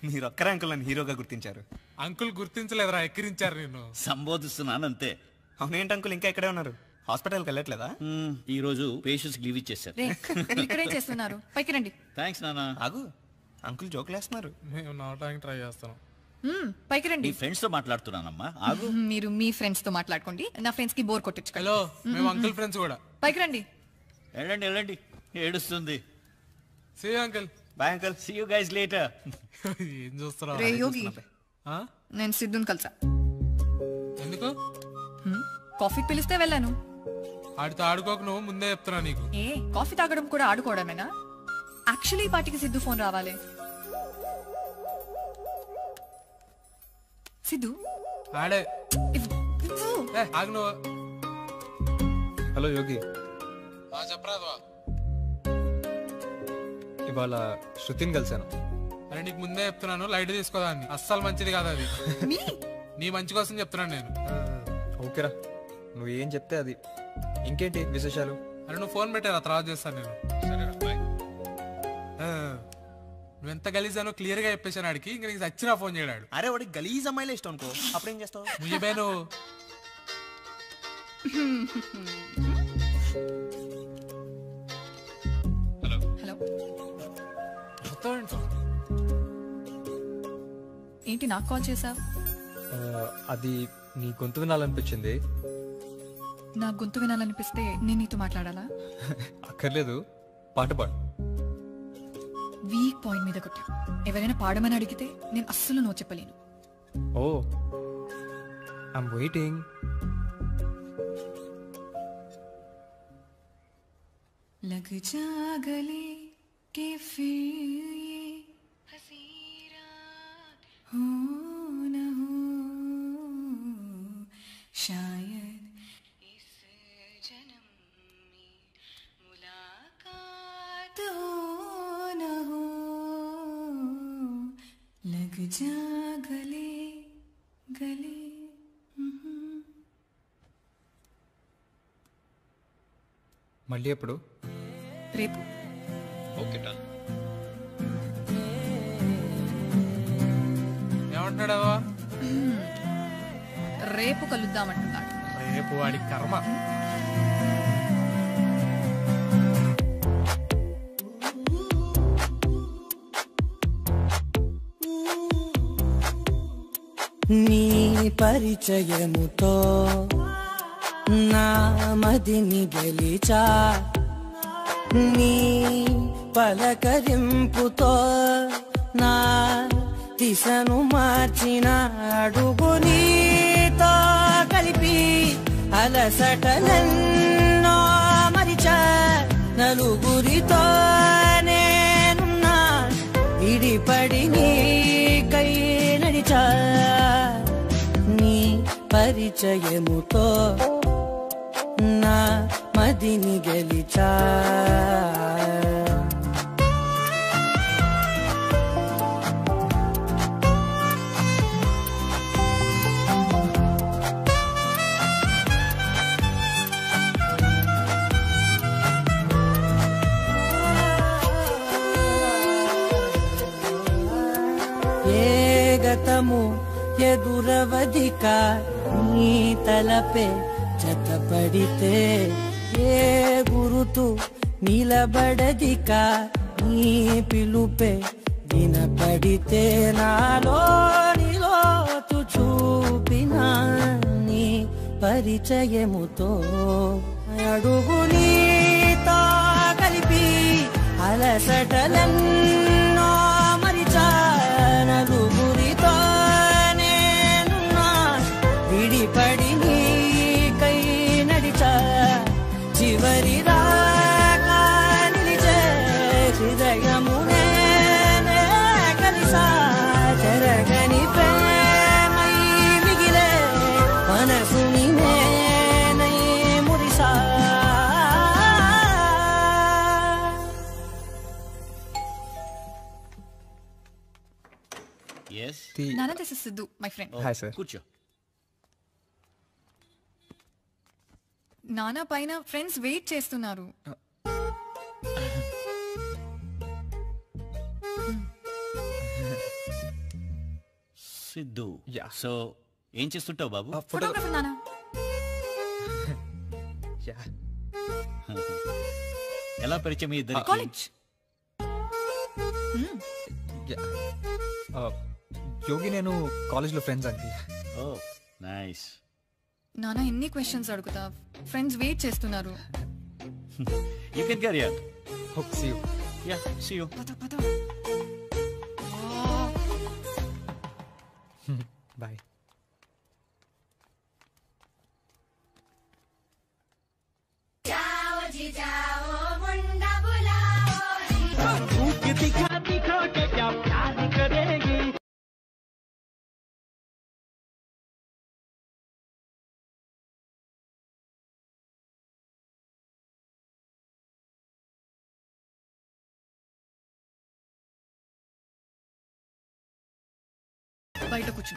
మీరు ఒక్కరే అంకుల్ నన్ను హీరోగా గుర్తించారు. అంకుల్ గుర్తించలేదురా, ఎక్కిరించారు నేను. సంబోధిస్తున్నాను అంతే. అవునేంటి అంకుల్ ఇంకా ఇక్కడే ఉన్నారు? హాస్పిటల్కి వెళ్ళట్లేదా? ఈ రోజు పేషెంట్స్ లీవ్ ఇచ్చేసారు. ఇక్కడేం చేస్తున్నారు? పైకి రండి. థ్యాంక్స్ నానా. ఆగు, అంకుల్ జోకులేస్తున్నారు. మేము నవ్వడానికి ట్రై చేస్తాం. పైకి రండి. నీ ఫ్రెండ్స్ తో మాట్లాడుతున్నానమ్మా, ఆగు. మీరు మీ ఫ్రెండ్స్ తో మాట్లాడుకోండి, నా ఫ్రెండ్స్ కి బోర్ కొట్టించు. హలో, మేము అంకుల్ ఫ్రెండ్స్ కూడా. పైకి రండి. వెళ్ళండి వెళ్ళండి, ఏడుస్తుంది. See you, uncle. Bye, uncle. See you guys later. ఏం చూస్తున్నావు? రే యోగి, నేను సిద్ధుని కలిసా. ఎందుకు? కాఫీకి పిలిస్తే వెళ్ళాను. ఆడితో ఆడుకోక నువ్వు ముందే చెప్తున్నా నీకు. ఏ కాఫీ తాగడం కూడా ఆడుకోవడమేనా? యాక్చువల్లీ ఈ పార్టీకి సిద్ధు ఫోన్ రావాలి. సిద్ధు ఆడే ఆగు నువ్వు. హలో యోగి, చెప్పరాదువా? ఇవాళ శృతిని కలిశాను. అరే నీకు ముందే చెప్తున్నాను, లైట్ తీసుకోదాన్ని. అస్సలు మంచిది కాదు అది. నీ మంచి కోసం చెప్తున్నాను నేను. ఓకేరా, నువ్వు ఏం చెప్తే అది. ఇంకేంటి విశేషాలు? అరే నువ్వు ఫోన్ పెట్టారా, తర్వాత చేస్తాను నేను. నువ్వెంత గలీజానో క్లియర్ గా చెప్పేశాను ఆడికి. ఇంక నీకు చచ్చినా ఫోన్ చేయడాడు. అరే వాడికి గలీజ్ అమ్మాయిలే ఇష్టం అనుకో, అప్పుడేం చేస్తావు? ముయ్యబేను. హలో. ఏంటి నాకు కాల్ చేసావు? అది నీ గొంతు వినాలనిపించింది. నా గొంతు వినాలనిపిస్తే నేను నీతో మాట్లాడాలా? అక్కర్లేదు, పాట పాడు. వీక్ పాయింట్ మీద కొట్టా. ఎవరైనా పాడమని అడిగితే నేను అస్సలు నో చెప్పలేను. ఓ, ఐమ్ వెయిటింగ్. लग जा गले के फिर ये हंसी रात हो न हो, शायद इस जन्म में मुलाकात हो न हो. लग जा गले गले. మళ్ళీ ఎప్పుడు? రేపు. Okay done. ఏమంటున్నాడు? రేపు కలుద్దామంటున్నాడు. రేపు వాడి కర్మ. నీ పరిచయముతో నా మదిని గెలిచా, నీ పలకరింపుతో నా దిశను మార్చిన అడుగు నీతో కలిపి అలసటలెన్నో మరిచా, నలుగురితో నేనున్నా ఇడిపడి నీకై నడిచా, నీ పరిచయముతో నా మదిని గెలిచా. ఏ గతము ఎదురవదిక నీ తలపే జతపడితే, ఏ గురుతు నిలబడదిక నీ పిలుపే వినపడితే, నాలో నిలోతు చూపిన నీ పరిచయముతో అడుగు నీతో కలిపి అలసటలెన్నో మరిచా, నలుగురితో నేనున్నా విడిపడి నీకై నడిచా, చివరి దాకా నిలిచే హృదయమునే కలిసా, చెరగని ప్రేమై మిగిలే మనసుని నేనై మురిసా. Yes. Nana, this is Sidhu, my friend. Hi, sir. కూర్చో. నానా పైన ఫ్రెండ్స్ వెయిట్ చేస్తున్నారు. సిద్ధు, సో ఏం చేస్తుంటావు బాబు? ఫోటోగ్రఫర్ నానా. ఎలా పరిచయం మీ ఇద్దరికి? కాలేజ్. యోగి నేను కాలేజ్లో ఫ్రెండ్స్ అండి. Oh nice. నానా ఎన్ని క్వశ్చన్స్ అడుగుతా, ఫ్రెండ్స్ వెయిట్ చేస్తున్నారు. You can carry on. Hope see you. Yeah see you. పద పద. బాయ్. బయట కూర్చో.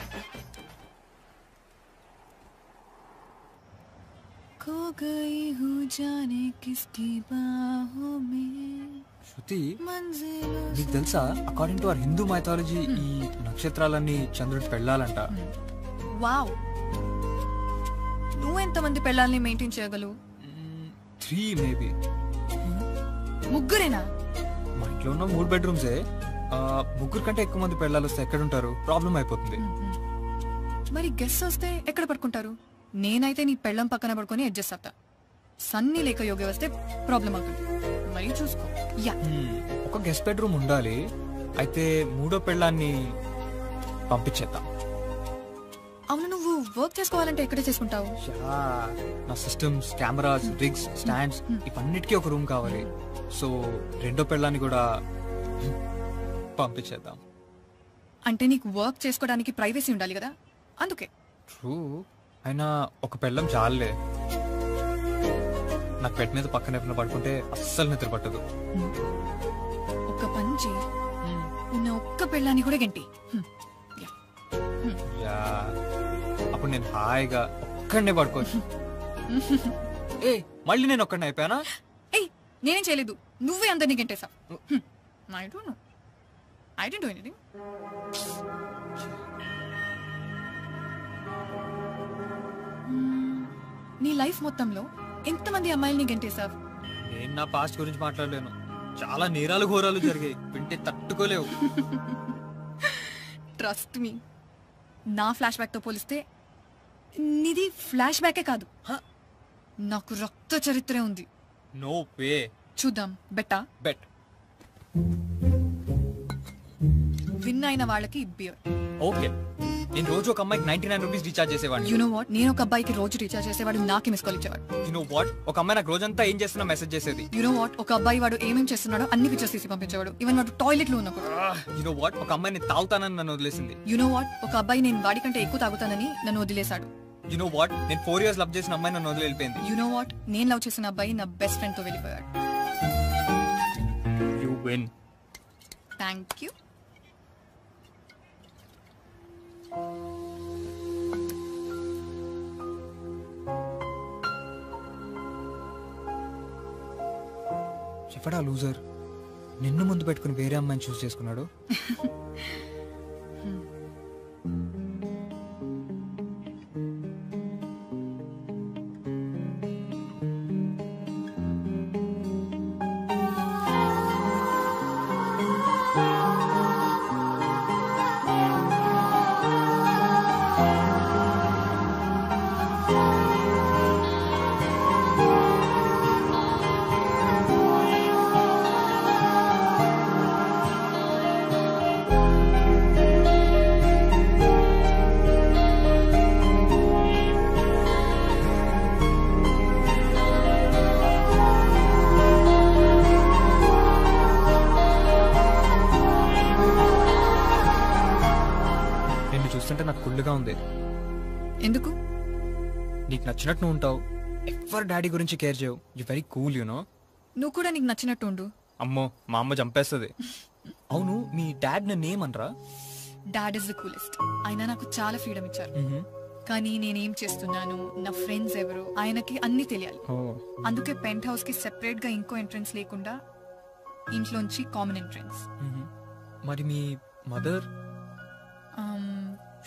खो गई हूँ जाने किसकी बाहों में. శృతి, నీకు తెలుసా according to our Hindu mythology ఈ నక్షత్రాలన్నీ చంద్రుడికి వెళ్ళాలంట. వావ్, నువ్వు ఎంతమంది పెళ్ళాలని మెయింటైన్ చేయగలవు? 3 మేబీ. ముగ్గురేనా? మా ఇంట్లో ఉన్న 3 బెడ్రూమ్సే. ముగ్గురు కంటే ఎక్కువ మంది పెళ్ళాలు వస్తే ఎక్కడ ఉంటారు? ప్రాబ్లం అయిపోతుంది. మరి గెస్ట్ వస్తే ఎక్కడ పడుకుంటారు? నేనైతే నీ పెళ్ళం పక్కన పడుకొని అడ్జస్ట్ అవుతా. సన్నీ లేక యోగి వస్తే ప్రాబ్లం అవుతుంది. మరి చూసుకో. యా, ఒక గెస్ట్ బెడ్రూమ్ ఉండాలి. అయితే 3వ పెళ్ళాన్ని పంపించేద్దాం. అవును, నువ్వు వర్క్ చేసుకోవాలంటే ఎక్కడ చేసుకుంటావు? నా సిస్టమ్స్, కెమెరాస్, రిగ్స్, స్టాండ్స్ ఇవన్నిటికీ ఒక రూమ్ కావాలి. సో 2వ పెళ్ళాన్ని కూడా పంపించేద్దాం. అంటే నీకు వర్క్ చేసుకోవడానికి ప్రైవసీ ఉండాలి కదా, అందుకే. ట్రూ, అయినా ఒక పెళ్ళం చాలే. నాకు బెడ్ మీద పక్కన ఎప్పుడు పడుకుంటే అస్సలు నిద్ర పట్టదు. ఒక పంచి ఉన్న ఒక్క పెళ్ళాన్ని కూడా గంటి. అప్పుడు నేను హాయిగా ఒక్కడనే పడుకోవచ్చు. ఏ మళ్ళీ నేను ఒక్కడనే అయిపోయానా? ఏయ్, నేనేం చేయలేదు, నువ్వే అందరినీ గంటేసా. I don't know. I didn't do anything. నీ లైఫ్ మొత్తంలో ఎంతమంది అమ్మాయిల్ని గంటేసావు? నేను నా పాస్ట్ గురించి మాట్లాడలేను. చాలా నేరాలు ఘోరాలు జరిగాయి, వింటే తట్టుకోలేవు. ట్రస్ట్ మీ, నా ఫ్లాష్ బ్యాక్ తో పోలిస్తే నీది ఫ్లాష్ బ్యాకే కాదు, నాకు రక్త చరిత్రే ఉంది. No way. చూద్దాం, బెట్టా? బెట్. విన్ అయిన వాళ్ళకి బియర్. ఓకే, నేను రోజు ఒక అమ్మాయికి 99 రూపీస్ రీఛార్జ్ చేసేవాడిని. యు నో వాట్, నేను ఒక అబ్బాయికి రోజు రీఛార్జ్ చేసేవాడు, నాకే మిస్ కాల్ ఇచ్చేవాడు. యు నో వాట్, ఒక అమ్మాయి నాకు రోజంతా ఏం చేస్తున్నా మెసేజ్ చేసేది. యు నో వాట్, ఒక అబ్బాయి వాడు ఏమేం చేస్తున్నాడో అన్ని పిక్చర్స్ తీసి పంపించేవాడు, ఈవెన్ వాడు టాయిలెట్ లో ఉన్నప్పుడు. యు నో వాట్, ఒక అమ్మాయిని తాగుతానని నన్ను వదిలేసింది. యు నో వాట్, ఒక అబ్బాయి నేను వాడి కంటే ఎక్కువ తాగుతానని నన్ను వదిలేశాడు. యు నో వాట్, నేను 4 years లవ్ చేసిన అమ్మాయి నన్ను వదిలి వెళ్ళిపోయింది. యు నో వాట్, నేను లవ్ చేసిన అబ్బాయి నా బెస్ట్ ఫ్రెండ్ తో వెళ్ళిపోయాడు. You win. Thank you. చెప్పడా లూజర్, నిన్ను ముందు పెట్టుకుని వేరే అమ్మాయిని చూస్ చేసుకున్నాడు. చూస్తుంటే నాకు కుళ్ళుగా ఉంది. ఎందుకు? నీకు నచ్చినట్టు నువ్వు ఉంటావు, ఎవరి డాడీ గురించి కేర్ చేయవు. You very cool, you know. నువ్వు కూడా నీకు నచ్చినట్టు ఉండు. అమ్మో, మా అమ్మ చంపేస్తుంది. అవును, మీ డాడ్ నన్ను ఏమనరా? Dad is the coolest. ఆయన నాకు చాలా ఫ్రీడమ్ ఇచ్చారు. కానీ నేనేం చేస్తున్నాను, నా ఫ్రెండ్స్ ఎవరు, ఆయనకి అన్ని తెలియాలి. అందుకే పెంట్ హౌస్ కి సెపరేట్ గా ఇంకో ఎంట్రన్స్ లేకుండా ఇంట్లోంచి కామన్ ఎంట్రన్స్. మరి మీ మదర్?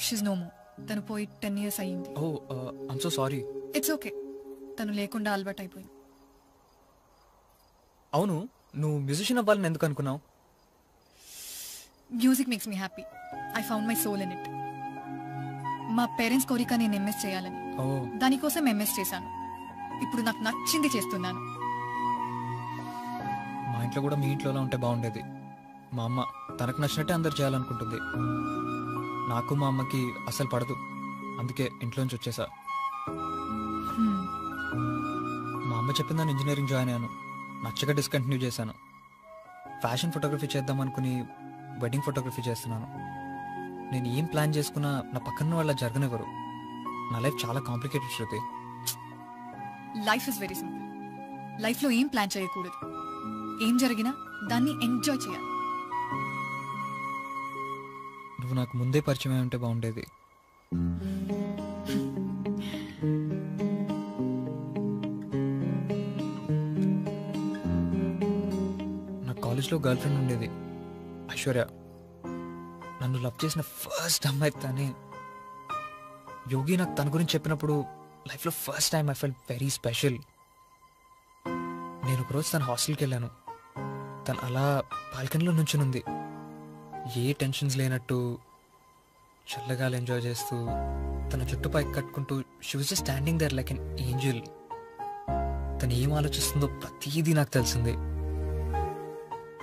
She's no more. తను పోయి 10 years అయ్యింది. Oh, I'm so sorry. It's okay, తను లేకుండా అలవాటు అయిపోయింది. అవును, నువ్వు మ్యూజిషియన్ అవ్వాలని ఎందుకు అనుకున్నావు? Music makes me happy. I found my soul in it. మా పేరెంట్స్ కోరిక నేను ఎంఎస్ చేయాలని, దానికోసం ఎంఎస్ చేశాను. ఇప్పుడు నాకు నచ్చింది చేస్తున్నాను. మా ఇంట్లో కూడా మీ ఇంట్లోనే ఉంటే బాగుండేది. మా అమ్మ తనకు నచ్చినట్టే అందరు చేయాలనుకుంటుంది. నాకు మా అమ్మకి అసలు పడదు, అందుకే ఇంట్లోంచి వచ్చేసా. మా అమ్మ చెప్పిందని ఇంజనీరింగ్ జాయిన్ అయ్యాను, నచ్చగా డిస్కంటిన్యూ చేశాను. ఫ్యాషన్ ఫోటోగ్రఫీ చేద్దాం అనుకుని వెడ్డింగ్ ఫోటోగ్రఫీ చేస్తున్నాను. నేను ఏం ప్లాన్ చేసుకున్నా నా పక్కన వాళ్ళ జరగనివ్వరు. నా లైఫ్ చాలా complicated Shruti. Life is very simple. లైఫ్లో ఏం ప్లాన్ చేయకూడదు, ఏం జరిగినా దాన్ని ఎంజాయ్ చేయాలి. నువ్వు నాకు ముందే పరిచయం అయి ఉంటే బాగుండేది. నా కాలేజ్లో గర్ల్ ఫ్రెండ్ ఉండేది, ఐశ్వర్య. నన్ను లవ్ చేసిన ఫస్ట్ అమ్మాయి తనే. యోగి నాకు తన గురించి చెప్పినప్పుడు లైఫ్లో first time I felt very special. నేను ఒకరోజు తన హాస్టల్కి వెళ్ళాను. తను అలా బాల్కనీలో నుంచునుంది, ఏ టెన్షన్స్ లేనట్టు చల్లగా ఎంజాయ్ చేస్తూ, తన చుట్టుపై కట్టుకుంటూ. She was just standing there like an angel. తను ఏం ఆలోచిస్తుందో ప్రతిదీ నాకు తెలిసింది.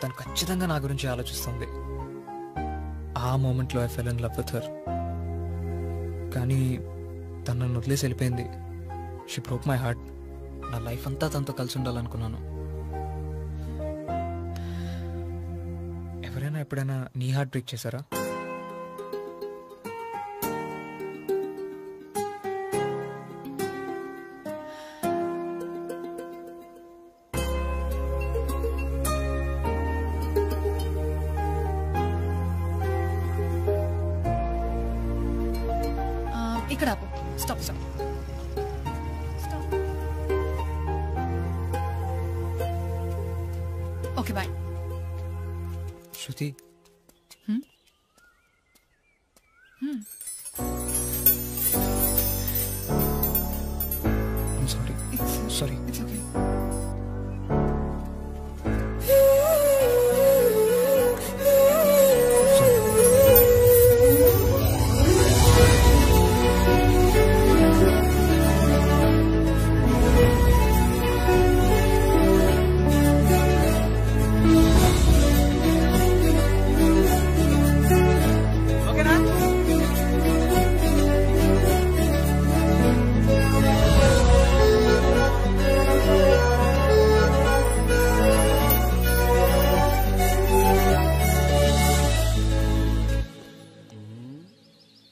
తను ఖచ్చితంగా నా గురించి ఆలోచిస్తుంది. ఆ మూమెంట్లో I fell in love with her. కానీ తను నన్ను వదిలేసి వెళ్ళిపోయింది. She broke my heart. నా లైఫ్ అంతా తనతో కలిసి ఉండాలనుకున్నాను. ఎవరైనా ఎప్పుడైనా నీ హార్ట్ బ్రేక్ చేశారా? ఇక్కడ ఆపు. Stop stop. Okay bye. Shruti, sorry. It's okay.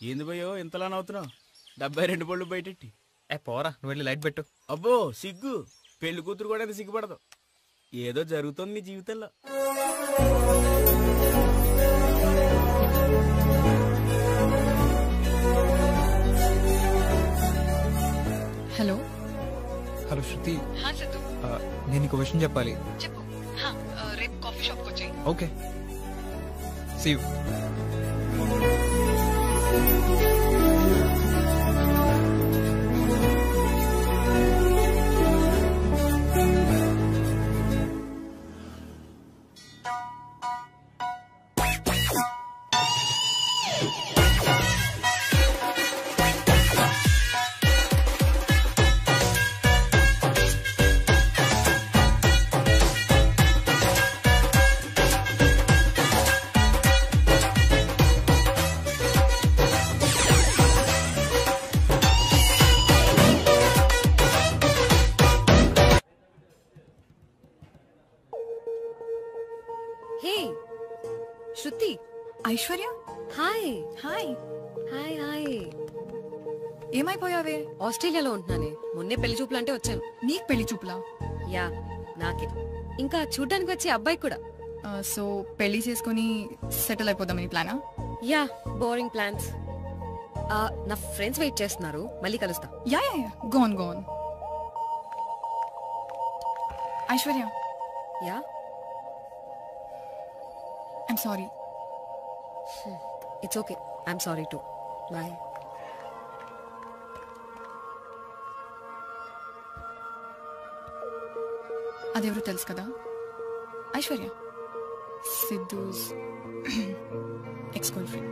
ఏంది భయో ఇంతలా నవ్వుతున్నావు? 72 పళ్ళు బయటెట్టి. పోరా, నువ్వు వెళ్ళి లైట్ పెట్టు. అబ్బో సిగ్గు, పెళ్లి కూతురు కూడా ఎంత సిగ్గుపడదు. ఏదో జరుగుతుంది నీ జీవితంలో. హలో హలో శృతి, హా సిద్ధు, నేను నీకు విషయం చెప్పాలి. చెప్పు. రేపు కాఫీ షాప్కి వచ్చి. Okay, see you. Hey Shruti. Aishwarya, hi. Hi. Hi hi. ఏమైపోయావే? ఆస్ట్రేలియాలో ఉంటున్నానే. మొన్నే పెళ్లి చూపులు అంటే వచ్చాను. నీకు పెళ్లి చూపులా? యా, నాకే. ఇంకా చూడ్డానికి వచ్చే అబ్బాయి కూడా. సో పెళ్లి చేసుకుని సెటిల్ అయిపోదామని ప్లానా? Yeah, boring plans. నా ఫ్రెండ్స్ వెయిట్ చేస్తున్నారు, మళ్ళీ కలుస్తా. Yeah yeah yeah, gone gone. Aishwarya. Yeah, I'm sorry. It's okay, I'm sorry too. Bye. అదెవరో తెలుసు కదా? Aishwarya, Siddhu's ex girlfriend.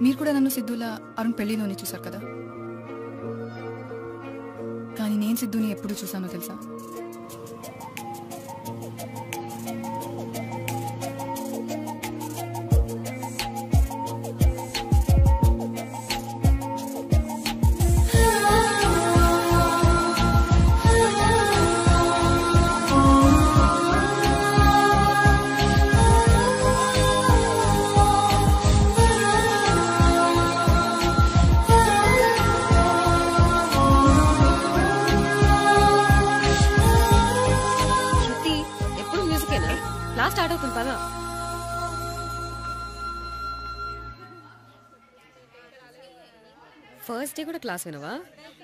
మీరు కూడా నన్ను సిద్ధుల అరుణ్ పెళ్లిలోనే చూసారు కదా? కానీ నేను సిద్ధుని ఎప్పుడు చూసానో తెలుసా? చాలా. ఫస్ట్ డే కూడా క్లాస్ వినవా?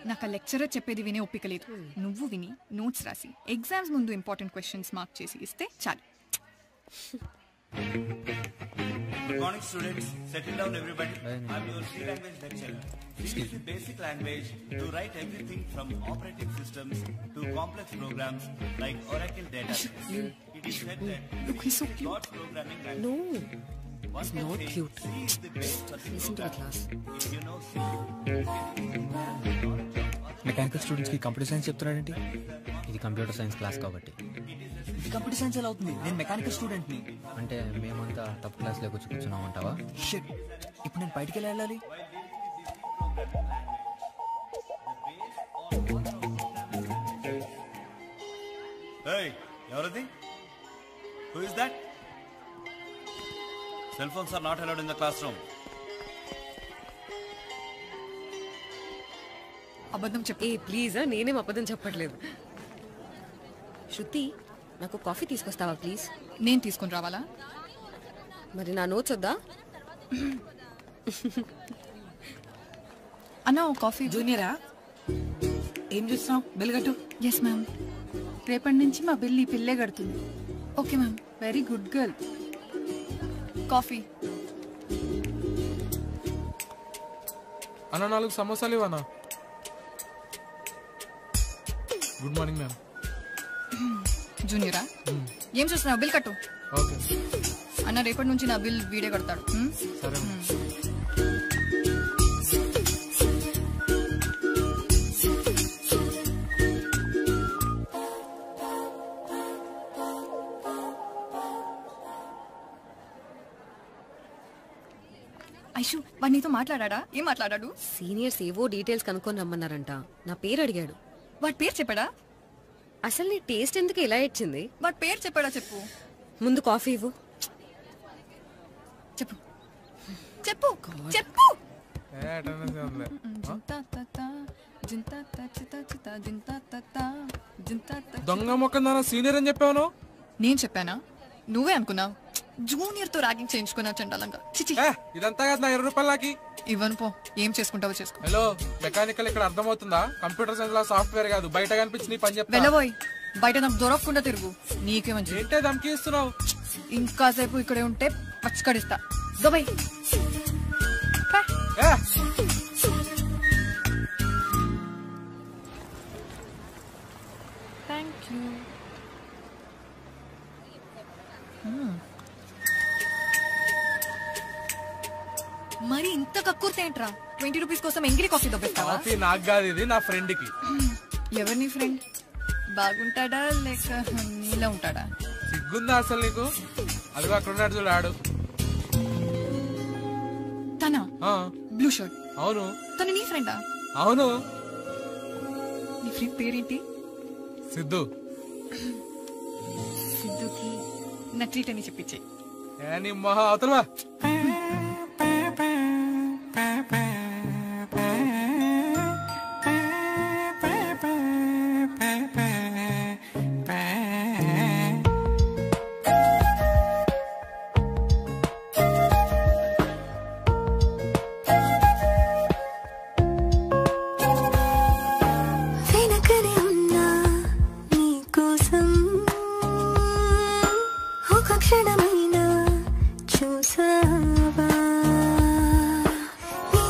నాకు ఆ లెక్చరర్ చెప్పేది వినే ఒప్పిక లేదు. నువ్వు విని నోట్స్ రాసి ఎగ్జామ్స్ ముందు ఇంపార్టెంట్ క్వశ్చన్స్ మార్క్ చేసి ఇస్తే చాలు. Good morning, students. Settle down, everybody. I'm your C language lecturer. This is the basic language to write everything from operating systems to complex programs like Oracle database. It is said that Look, he's so cute. God's programming language. No, One he's can not say cute. C is the base for the Listen to the class. If you know C, mechanical స్టూడెంట్స్కి computer science చెప్తున్నాడేంటి? ఇది computer science class కాబట్టి. ఇది computer science ఎలా అవుతుంది? నేను mechanical స్టూడెంట్ని. అంటే మేమంతా తప్పు క్లాస్లోకి వచ్చి కూర్చున్నామంటావా? షిట్, ఇప్పుడు నేను బయటికి ఎలా వెళ్ళాలి? Hey, ఎవరది? Who is that? Cell phones are not allowed in the classroom. అబద్ధం చెప్పు. ఏ ప్లీజ్, నేనేం అబద్ధం చెప్పట్లేదు. శృతి, నాకు కాఫీ తీసుకొస్తావా ప్లీజ్? నేను తీసుకుని రావాలా? మరి నా నోట్స్ వద్దా? అన్నా ఓ కాఫీ. జూనియరా, ఏం చూస్తున్నావు? బిల్ కట్టు. Yes ma'am. రేపటి నుంచి మా బిల్ ఈ పిల్లే కడుతుంది. Okay ma'am. Very good girl. Coffee. అన్న 4 సమోసాలు ఇవ్వనా? Good morning ma'am. జూనియరా, ఏం చూస్తున్నావు? బిల్ కట్టు. ఓకే అన్న, రేపటి నుంచి నా బిల్ వీడే కడతాడు. సరే. ఐషు, వాడు నీతో మాట్లాడా? ఏం మాట్లాడాడు? సీనియర్స్ ఏవో డీటెయిల్స్ కనుక్కొని రమ్మన్నారంట. నా పేరు అడిగాడు. వాడి పేరు చెప్పాడా? అసలు నీ టేస్ట్ ఎందుకు ఇలా ఇచ్చింది? వాడి పేరు చెప్పాడా? చెప్పు. ముందు కాఫీ ఇవ్వు. చెప్పు చెప్పు చెప్పు. దొంగ మొక్క సీనియర్ అని చెప్పాను. నేను చెప్పానా? నువ్వే అనుకున్నావు. జూనియర్ తో ర్యాగింగ్ చేయించుకున్నా చండాలంగా. చిచి, ఇదంతా కదా 20 రూపాయలు నాకు ఇవ్వను పో. ఏం చేసుకుంటావో చేసుకో. హలో, మెకానికల్ ఇక్కడ అర్థమవుతుందా? కంప్యూటర్ సైన్స్ లో సాఫ్ట్వేర్ కాదు, బయట కనిపించి నీ పని చెప్తా. వెళ్ళబోయ్, బయట నాకు దొరకకుండా తిరుగు. నీకే మంచి. ఏంటే దమ్కి ఇస్తున్నావు? ఇంకాసేపు ఇక్కడే ఉంటే పచ్చకడిస్తా. దుబాయ్. Thank you. మరి ఇంత కక్కుర్తేంట్రా? 20 రూపీస్ కోసం ఎంగిరి కాఫీ దొబ్బేస్తావా? కాఫీ నాకు కాదు, ఇది నా ఫ్రెండ్ కి. ఎవరిని ఫ్రెండ్? బాగుంటాడా లేక నీలా ఉంటాడా? సిగ్గుందా అసలు నీకు? అదిగో అక్కడ ఉన్నాడు చూడు, ఆడు. తనా? Blue shirt. అవును. తను నీ ఫ్రెండా? అవును. నీ ఫ్రెండ్ పేరేంటి? సిద్ధు. సిద్ధుకి నా ట్రీట్ అని చెప్పించే. నీ మహా అవతలవా. క్షణమైనా చూసావా? నీ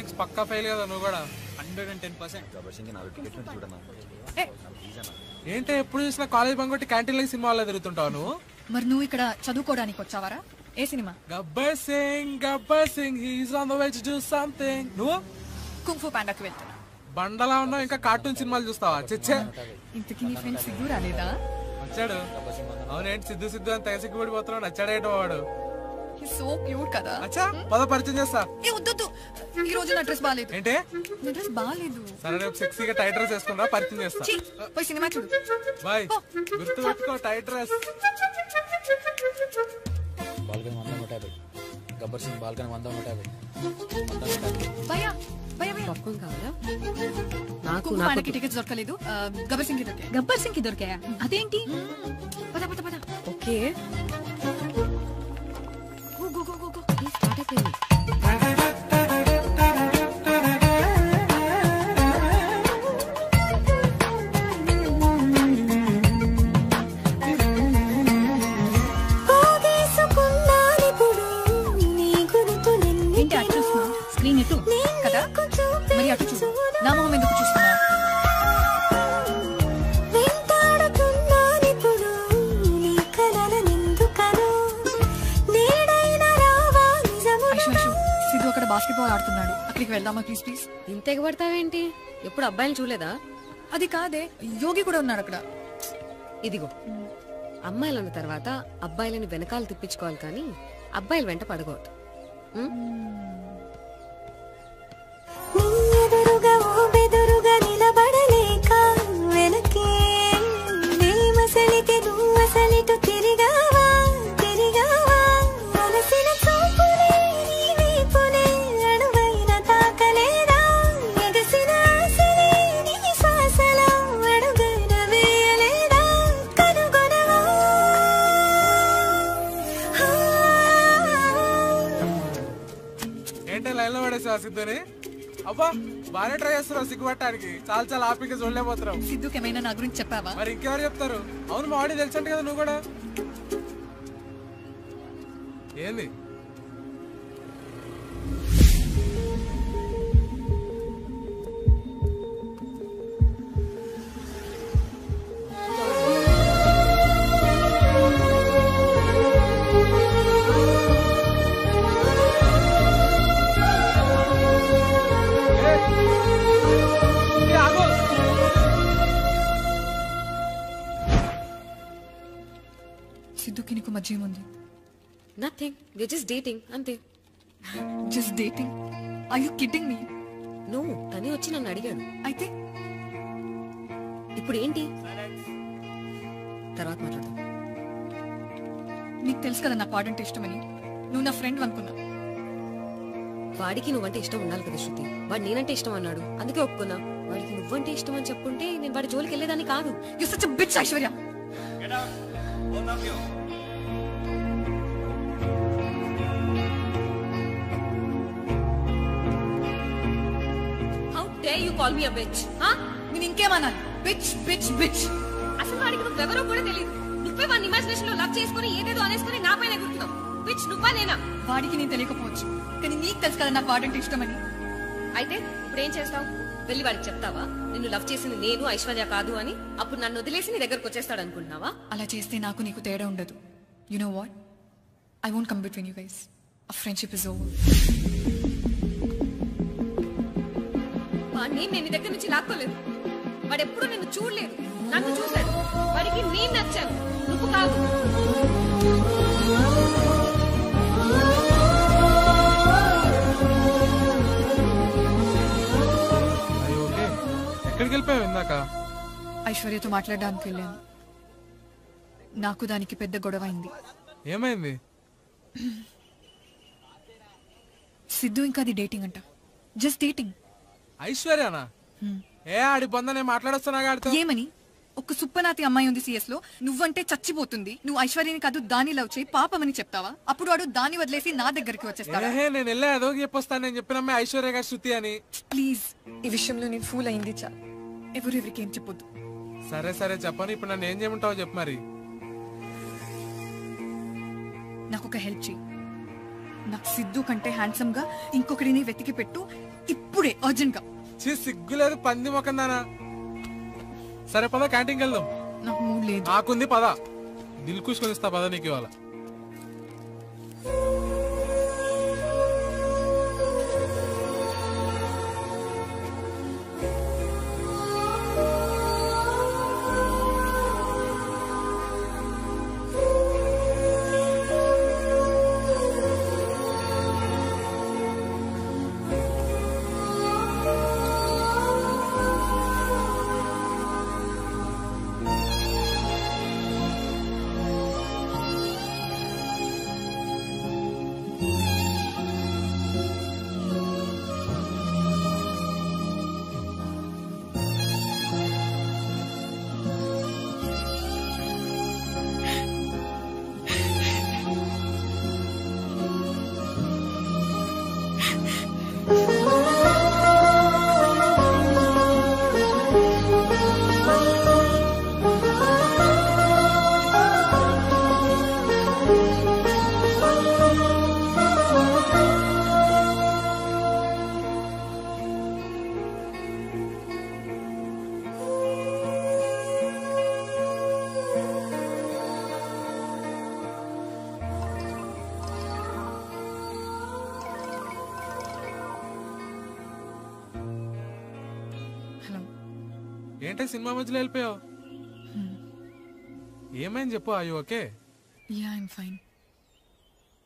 మెకానిక్స్ పక్కా ఫెయిల్ కదా నువ్వు కూడా 110%. ఏంటి ఎప్పుడు చూసినా కాలేజ్ బంగొట్టి క్యాంటీన్ లో సినిమాలో తిరుగుతుంటావు నువ్వు? మరి నువ్వు ఇక్కడ చదువుకోవడానికి వచ్చావారా? ఏ సినిమా? Gabbar Singh he's on the way to do something. నువ్వు కుంగ్ ఫు పాండాకి వెళ్తున్నా. బండలా ఉన్నావు, ఇంకా కార్టూన్ సినిమాలు చూస్తావా? చెచ్చే. ఇంతకీ నీ ఫ్రెండ్ సిద్ధు రాలేదా? వచ్చాడు. అవునేంటి సిద్ధు సిద్ధు అని తెగ సిగ్గుపడిపోతున్నాడు. నచ్చాడేటో వాడు. సో క్యూట్ కదా. అచ్చా పద పరిచయం చేస్తా. ఏ వద్దు, ఈ రోజు నా డ్రెస్ బాగాలేదు. ఏంటి? నా డ్రెస్ బాగాలేదు. సరే రేపు సెక్సీగా టైట్ డ్రెస్ వేసుకుంటా, పరిచయం చేస్తా. పోయి సినిమా చూడు. బాయ్. గుర్తు పెట్టుకో tight dress. Balcony 100-150. Gabbar Singh balcony 100-150. భయ్యా పాప్కార్న్ కావాలా? కుంగ్ ఫు పాండాకి టికెట్స్ దొరకలేదు. గబ్బర్ సింగ్ కి దొరికాయి. గబ్బర్ సింగ్ కి దొరికాయా? అదేంటి? పద పద పద. Okay go go go go. Start అయిపోయింది. ఏంటి అటు చూస్తున్నావు? స్క్రీన్ ఇటు కదా, మరి అటు చూడు. నా మొహం ఎందుకు చూస్తున్నా? సిద్ధు అక్కడ బాస్కెట్బాల్ ఆడుతున్నాడు, అక్కడికి వెళ్దామా ప్లీజ్ ప్లీజ్? ఇంత ఎగబడతావేంటి? ఎప్పుడు అబ్బాయిలు చూడలేదా? అది కాదే, యోగి కూడా ఉన్నాడు అక్కడ. ఇదిగో అమ్మాయిలన్న తర్వాత అబ్బాయిలని వెనకాల తిప్పించుకోవాలి కానీ అబ్బాయిలు వెంట పడకూడదు. లైన్ లో పడేసా సిద్ధుని? అబ్బా బాగానే ట్రై చేస్తున్నావు సిగ్గుపట్టడానికి. చాలా చాలా ఆపిక చూడలేకపోతున్నావు. సిద్ధుకి ఏమైనా నా గురించి చెప్పావా? మరి ఇంకెవరు చెప్తారు? అవును మా వాడి తెలుసంట కదా నువ్వు కూడా. ఏంది సిద్ధుకి నీకు మధ్య ఏముంది? నథింగ్, వి జస్ట్ డేటింగ్ అంతే. Just dating? Are you kidding me? No, తనే వచ్చి నన్ను అడిగాడు. అయితే ఇప్పుడు ఏంటి? తర్వాత మాట్లాడదాం. నీకు తెలుసు కదా నాకు వాడంటే ఇష్టమని. నువ్వు నా ఫ్రెండ్ అనుకున్నా. వాడికి నువ్వంటే ఇష్టం ఉండాలి కదా శృతి. వాడు నేనంటే ఇష్టం అన్నాడు, అందుకే ఒప్పుకున్నా. వాడికి నువ్వంటే ఇష్టం అని చెప్పుంటే నేను వాడి జోలికి వెళ్ళేదాన్ని కాదు. You such a bitch Aishwarya. Both of you. How dare you call me a bitch? నేను ఇంకేమన్నాను? Bitch bitch bitch. అసలు వాడికి నువ్వెవరో కూడా తెలియదు. నువ్వే వాడిని ఇమాజినేషన్ లో లవ్ చేసుకుని ఏదేదో అనేసుకుని నా పైన గుర్తున్నావు. బిచ్ నువ్వా నేనా? వాడికి నేను తెలియకపోవచ్చు, కానీ నీకు తెలుసు కదా నాకు వాడంటే ఇష్టమని. అయితే ఇప్పుడు ఏం చేస్తావు? వెళ్ళి వాడికి చెప్తావా నిన్ను లవ్ చేసింది నేను ఐశ్వర్య కాదు అని? అప్పుడు నన్ను వదిలేసి నీ దగ్గరకు వచ్చేస్తాడు అనుకుంటున్నావా? అలా చేస్తే నాకు నీకు తేడా ఉండదు. You know what, I won't come between you guys. Hour friendship is over. వాడిని నేను నీ దగ్గర నుంచి లాక్కోలేదు. వాడు ఎప్పుడు నిన్ను చూడలేదు, నన్ను చూశాడు. వాడికి నేను నచ్చాను, నువ్వు కాదు. ఎక్కడికి వెళ్ళిపోయావు ఇందాక? ఐశ్వర్యతో మాట్లాడడానికి వెళ్ళాను. నాకు దానికి పెద్ద గొడవ అయింది. ఏమైంది? సిద్ధు ఇంకా అది డేటింగ్ అంట. Just dating. ఐశ్వర్యనా? ఏ ఆడి పొందనే మాట్లాడొస్తున్నా. ఏమని? ఒక సుప్పనాతి అమ్మాయి ఉంది సిఎస్ లో, నువ్వంటే చచ్చిపోతుంది, నువ్వు ఐశ్వర్యని కాదు దాన్ని లవ్ చేయి పాపమని చెప్తావా? అప్పుడు వాడు దాన్ని వదిలేసి నా దగ్గరికి వచ్చేస్తాడా? నేను వెళ్ళే అదో చెప్పొస్తాను. నేను చెప్పినమ్మే ఐశ్వర్య గారి శృతి అని. ప్లీజ్, ఈ విషయంలో నేను ఫూల్ అయింది చాలు. ఎవరికి ఏం చెప్పొద్దు. సరే సరే చెప్పను. ఇప్పుడు నన్ను ఏం చేయమంటావు చెప్పు మరి. నాకు ఒక హెల్ప్ చేయి. నాకు సిద్ధు కంటే హ్యాండ్సమ్ గా ఇంకొకరిని వెతికి పెట్టు ఇప్పుడే అర్జెంట్ గా. సిగ్గులేదు పంది మొకందానా. సరే పద క్యాంటీన్కి వెళ్దాం. నాకు మూడ్ లేదు. నాకుంది పద. దిల్ కూసుకొని ఇస్తా పద నీకు ఇవాళ. ఏంటే సినిమా మధ్యలో వెళ్ళిపోయావు? ఏమైంది చెప్పు. అయ్యో ఓకే. Yeah I'm fine.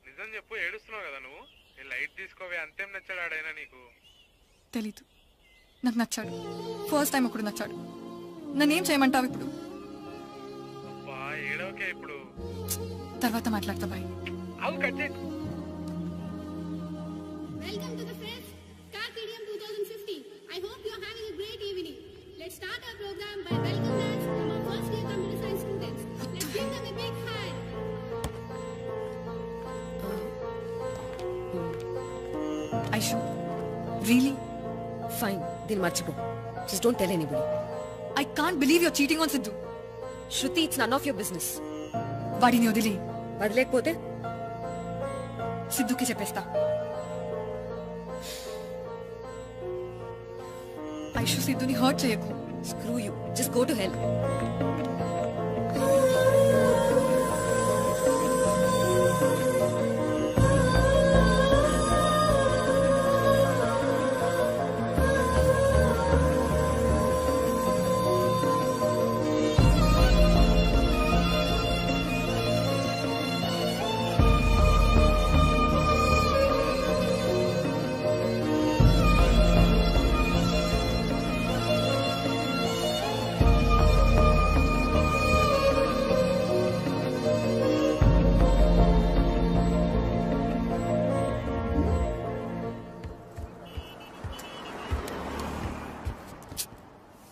నిజం చెప్పు, ఏడుస్తున్నావు కదా నువ్వు. లైట్ తీసుకోవే. అంతేం నచ్చాడు ఆడైనా నీకు? తెలీదు, నాకు నచ్చాడు. ఫస్ట్ టైం ఒకడు నచ్చాడు. నన్నేం చేయమంటావు ఇప్పుడు? ఏడోకే ఇప్పుడు. తర్వాత మాట్లాడతా. బాయ్. అవు కట్ చేయి. Welcome to the Friends Carpedium 2015. I hope you are having a great evening. Let's start our program by welcoming hands from our first year computer science students. Let's give them a big hand. Aishu, really? Fine. Then marchipo. Just don't tell anybody. I can't believe you're cheating on Sidhu. Shruti, it's none of your business. వాడిని వదిలి. వదిలేకపోతే సిద్ధుకి చెప్పేస్తా. Aishu, సిద్ధుని hurt చేయకు. Screw you. Just go to hell.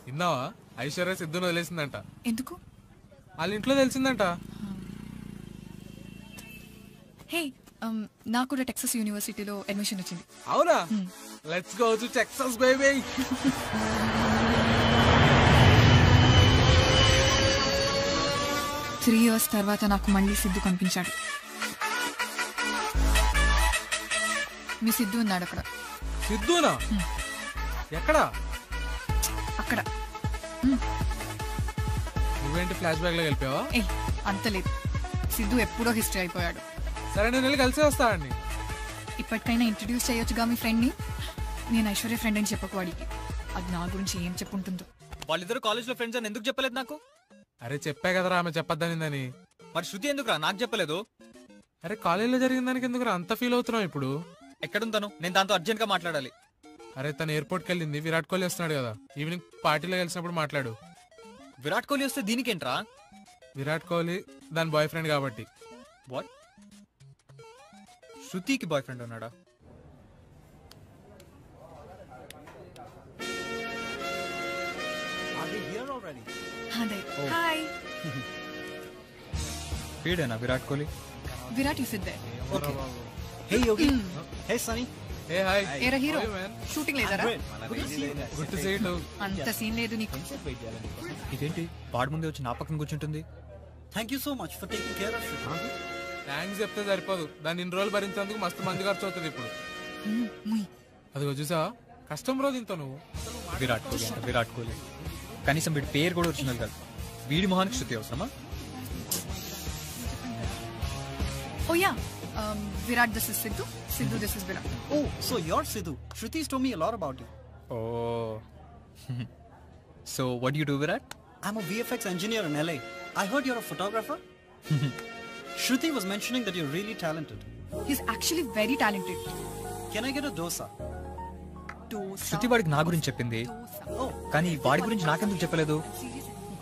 విన్నావా? ఐశ్వర్య సిద్ధును వదిలేసిందంట. ఎందుకు? వాళ్ళ ఇంట్లో తెలిసిందంట. హే, నాకు కూడా టెక్సస్ యూనివర్సిటీలో అడ్మిషన్ వచ్చింది. అవునా? Let's go to Texas baby. 3 years తర్వాత నాకు మళ్ళీ సిద్ధు కనిపించాడు. మీ సిద్ధు ఉన్నాడు అక్కడ. సిద్ధునా? ఎక్కడ? అక్కడ. నువ్వేంటి ఫ్లాష్ బ్యాక్ లో వెళ్ళిపోయావా? అంత లేదు, సిద్ధు ఎప్పుడో హిస్టరీ అయిపోయాడు. సరే నేను వెళ్ళి కలిసి వస్తానండి. ఇప్పటికైనా ఇంట్రడ్యూస్ చేయొచ్చుగా మీ ఫ్రెండ్ ని. నేను ఐశ్వర్య ఫ్రెండ్ అని చెప్పకు వాడికి. అది నా గురించి ఏం చెప్పుంటుందో. వాళ్ళిద్దరు కాలేజ్ లో ఫ్రెండ్స్ అని ఎందుకు చెప్పలేదు నాకు? అరే చెప్పా కదరా ఆమె చెప్పొద్దనిందని. మరి శృతి ఎందుకురా నాకు చెప్పలేదు? అరే కాలేజీలో జరిగిన దానికి ఎందుకురా అంత ఫీల్ అవుతున్నావు ఇప్పుడు? ఎక్కడుంటాను నేను? దాంతో అర్జెంట్ గా మాట్లాడాలి. అరే తను ఎయిర్పోర్ట్కి వెళ్ళింది. విరాట్ కోహ్లీ వస్తున్నాడు కదా, ఈవినింగ్ పార్టీలో కలిసినప్పుడు మాట్లాడు. విరాట్ కోహ్లీ వస్తే దీనికేంట్రా? విరాట్ కోహ్లీ దాని బాయ్ ఫ్రెండ్ కాబట్టి. వాట్? శృతికి బాయ్ ఫ్రెండ్ ఉన్నాడా? హాయ్. వీడేనా Virat Kohli? Virat you sit there. Okay. Hey Yogi. Hey Sunny. Hey hi. ఏరా హీరో, షూటింగ్ లేదరా? Good to see you. అంత సీన్ లేదు నీకు. ఇదేంటి వాడి ముందే వచ్చి నా పక్కన కూర్చుంటుంది? Thank you so much for taking care of it. Thanks చెప్తే సరిపోదు, దాన్ని ఇన్ని రోజులు భరించేందుకు మస్తు మంది ఖర్చు అవుతుంది ఇప్పుడు. అదిగో చూసావా, కష్టం రోజు ఇంత నువ్వు. విరాట్ కోహ్లీ అంటే విరాట్ కోహ్లీ, కనీసం వీడి పేరు కూడా ఒరిజినల్ కాదు. వీడి మొహానికి శృతి అవసరమా? Oh yeah, Virat, this is Sidhu. Sidhu, this is Virat. Oh, so you're Sidhu. Shruti's told me a lot about you. Oh. So what do you do, Virat? I'm a VFX engineer in LA. I heard you're a photographer. Shruti was mentioning that you're really talented. He's actually very talented. Can I get a dosa? శృతి వాడికి నా గురించి చెప్పింది, కానీ వాడి గురించి నాకెందుకు చెప్పలేదు?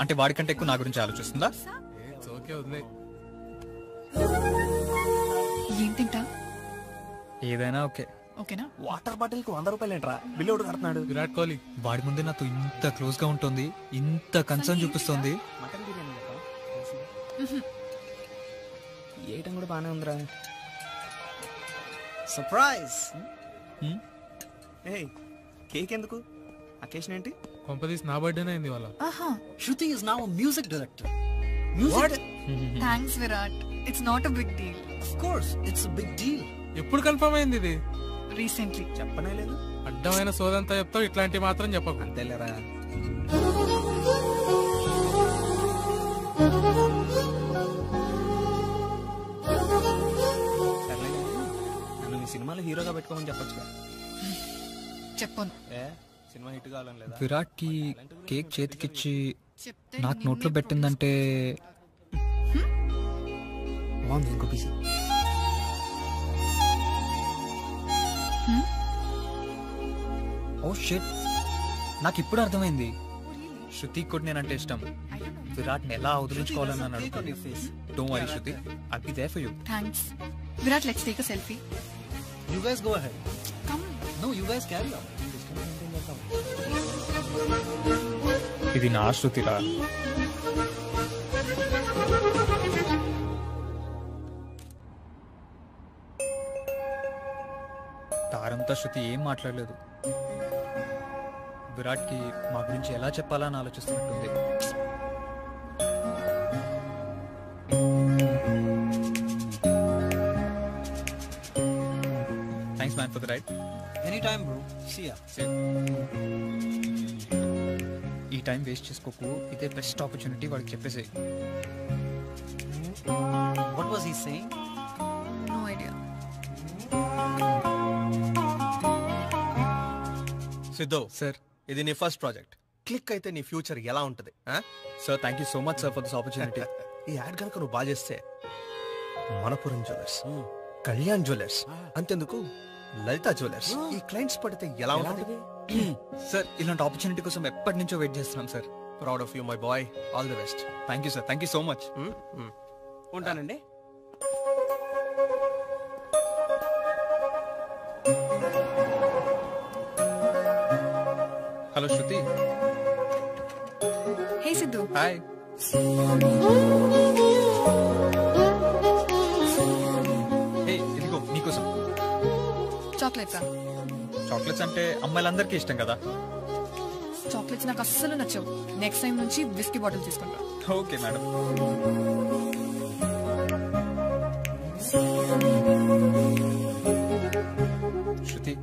అంటే వాడికంటే ఎక్కువ నా గురించి ఆలోచిస్తుందా? ఓకే, వదిలే. ఏం తింటా? ఏదైనా ఓకే. ఓకేనా? వాటర్ బాటిల్ కు 100 రూపాయలు ఏంట్రా? బిల్లు ఎవడు కడుతున్నాడు? విరాట్ కోహ్లీ. వాడి ముందే నాతో ఇంత క్లోజ్ గా ఉంటుంది, ఇంత కన్సర్న్ చూపిస్తుంది. మటన్ బిర్యానీ ఏయటం కూడా బానే ఉందిరా. సర్ప్రైజ్. ఏ కేక్ ఎందుకు? అకేషన్ ఏంటి? కొంపదీస్ నా బర్త్డేనే అయింది వాళ్ళ. Shruti is now a music director. What? Thanks, Virat. It's not a big deal. Of course, it's a big deal. ఎప్పుడు కన్ఫర్మ్ అయింది ఇది? Recently. చెప్పనే లేదు. అడ్డమైన సోదంతా చెప్తావు, ఇట్లాంటివి మాత్రం చెప్పకు. అంతేలేరా. నన్ను మీ సినిమాలో హీరోగా పెట్టుకోమని చెప్పొచ్చు. చెప్పను. సినిమా హిట్ కావాలని లేదా? విరాట్ కి కేక్ చేతికిచ్చి నాకు నోట్లో పెట్టిందంటే బాగుంది. ఇంకో పీస్. ఓ షిట్, నాకు ఇప్పుడు అర్థమైంది. శృతి కూడా నేనంటే ఇష్టం. విరాట్ ని ఎలా వదిలించుకోవాలని నన్ను అడుగుతుంది. Don't worry Shruti, I'll be there for you. Thanks. Virat, let's take a selfie. You guys go ahead. Come. No, you guys carry on. ఇది నా శృతిరా. తారంతా శృతి ఏం మాట్లాడలేదు. విరాట్ కి మా గురించి ఎలా చెప్పాలా అని ఆలోచిస్తున్నట్టుంది. Thanks man for the ride. Anytime, bro. See ya. ఈ టైం వేస్ట్ చేసుకోకు, ఇదే బెస్ట్ ఆపర్చునిటీ వాడికి చెప్పేసి. What was he saying? No idea. Siddhu sir, ఇది నీ ఫస్ట్ ప్రాజెక్ట్. క్లిక్ అయితే నీ ఫ్యూచర్ ఎలా ఉంటుంది? Sir thank you so much sir for this opportunity. ఈ యాడ్ కనుక నువ్వు బాగా చేస్తే మనపురం జ్యువెలర్స్, కళ్యాణ్ జ్యువెలర్స్, అంతెందుకు లలిత జ్యువెలర్స్, ఈ క్లయింట్స్ పడితే ఎలా ఉంటుంది? సార్ ఇలాంటి ఆపర్చునిటీ కోసం ఎప్పటి నుంచో వెయిట్ చేస్తున్నాం sir. Proud of you my boy. All the best. Thank you sir, thank you so much. ఉంటానండి. హలో శృతి. Hey Sidhu. హాయ్. హే, ఇదిగో నీకోసం చాక్లెట్స్. చాక్లెట్స్ అంటే అమ్మాయిలందరికీ ఇష్టం కదా. చాక్లెట్స్ నాకు అస్సలు నచ్చవు. నెక్స్ట్ టైం నుంచి విస్కీ బాటిల్ తీసుకుంటా. Okay madam. శృతి,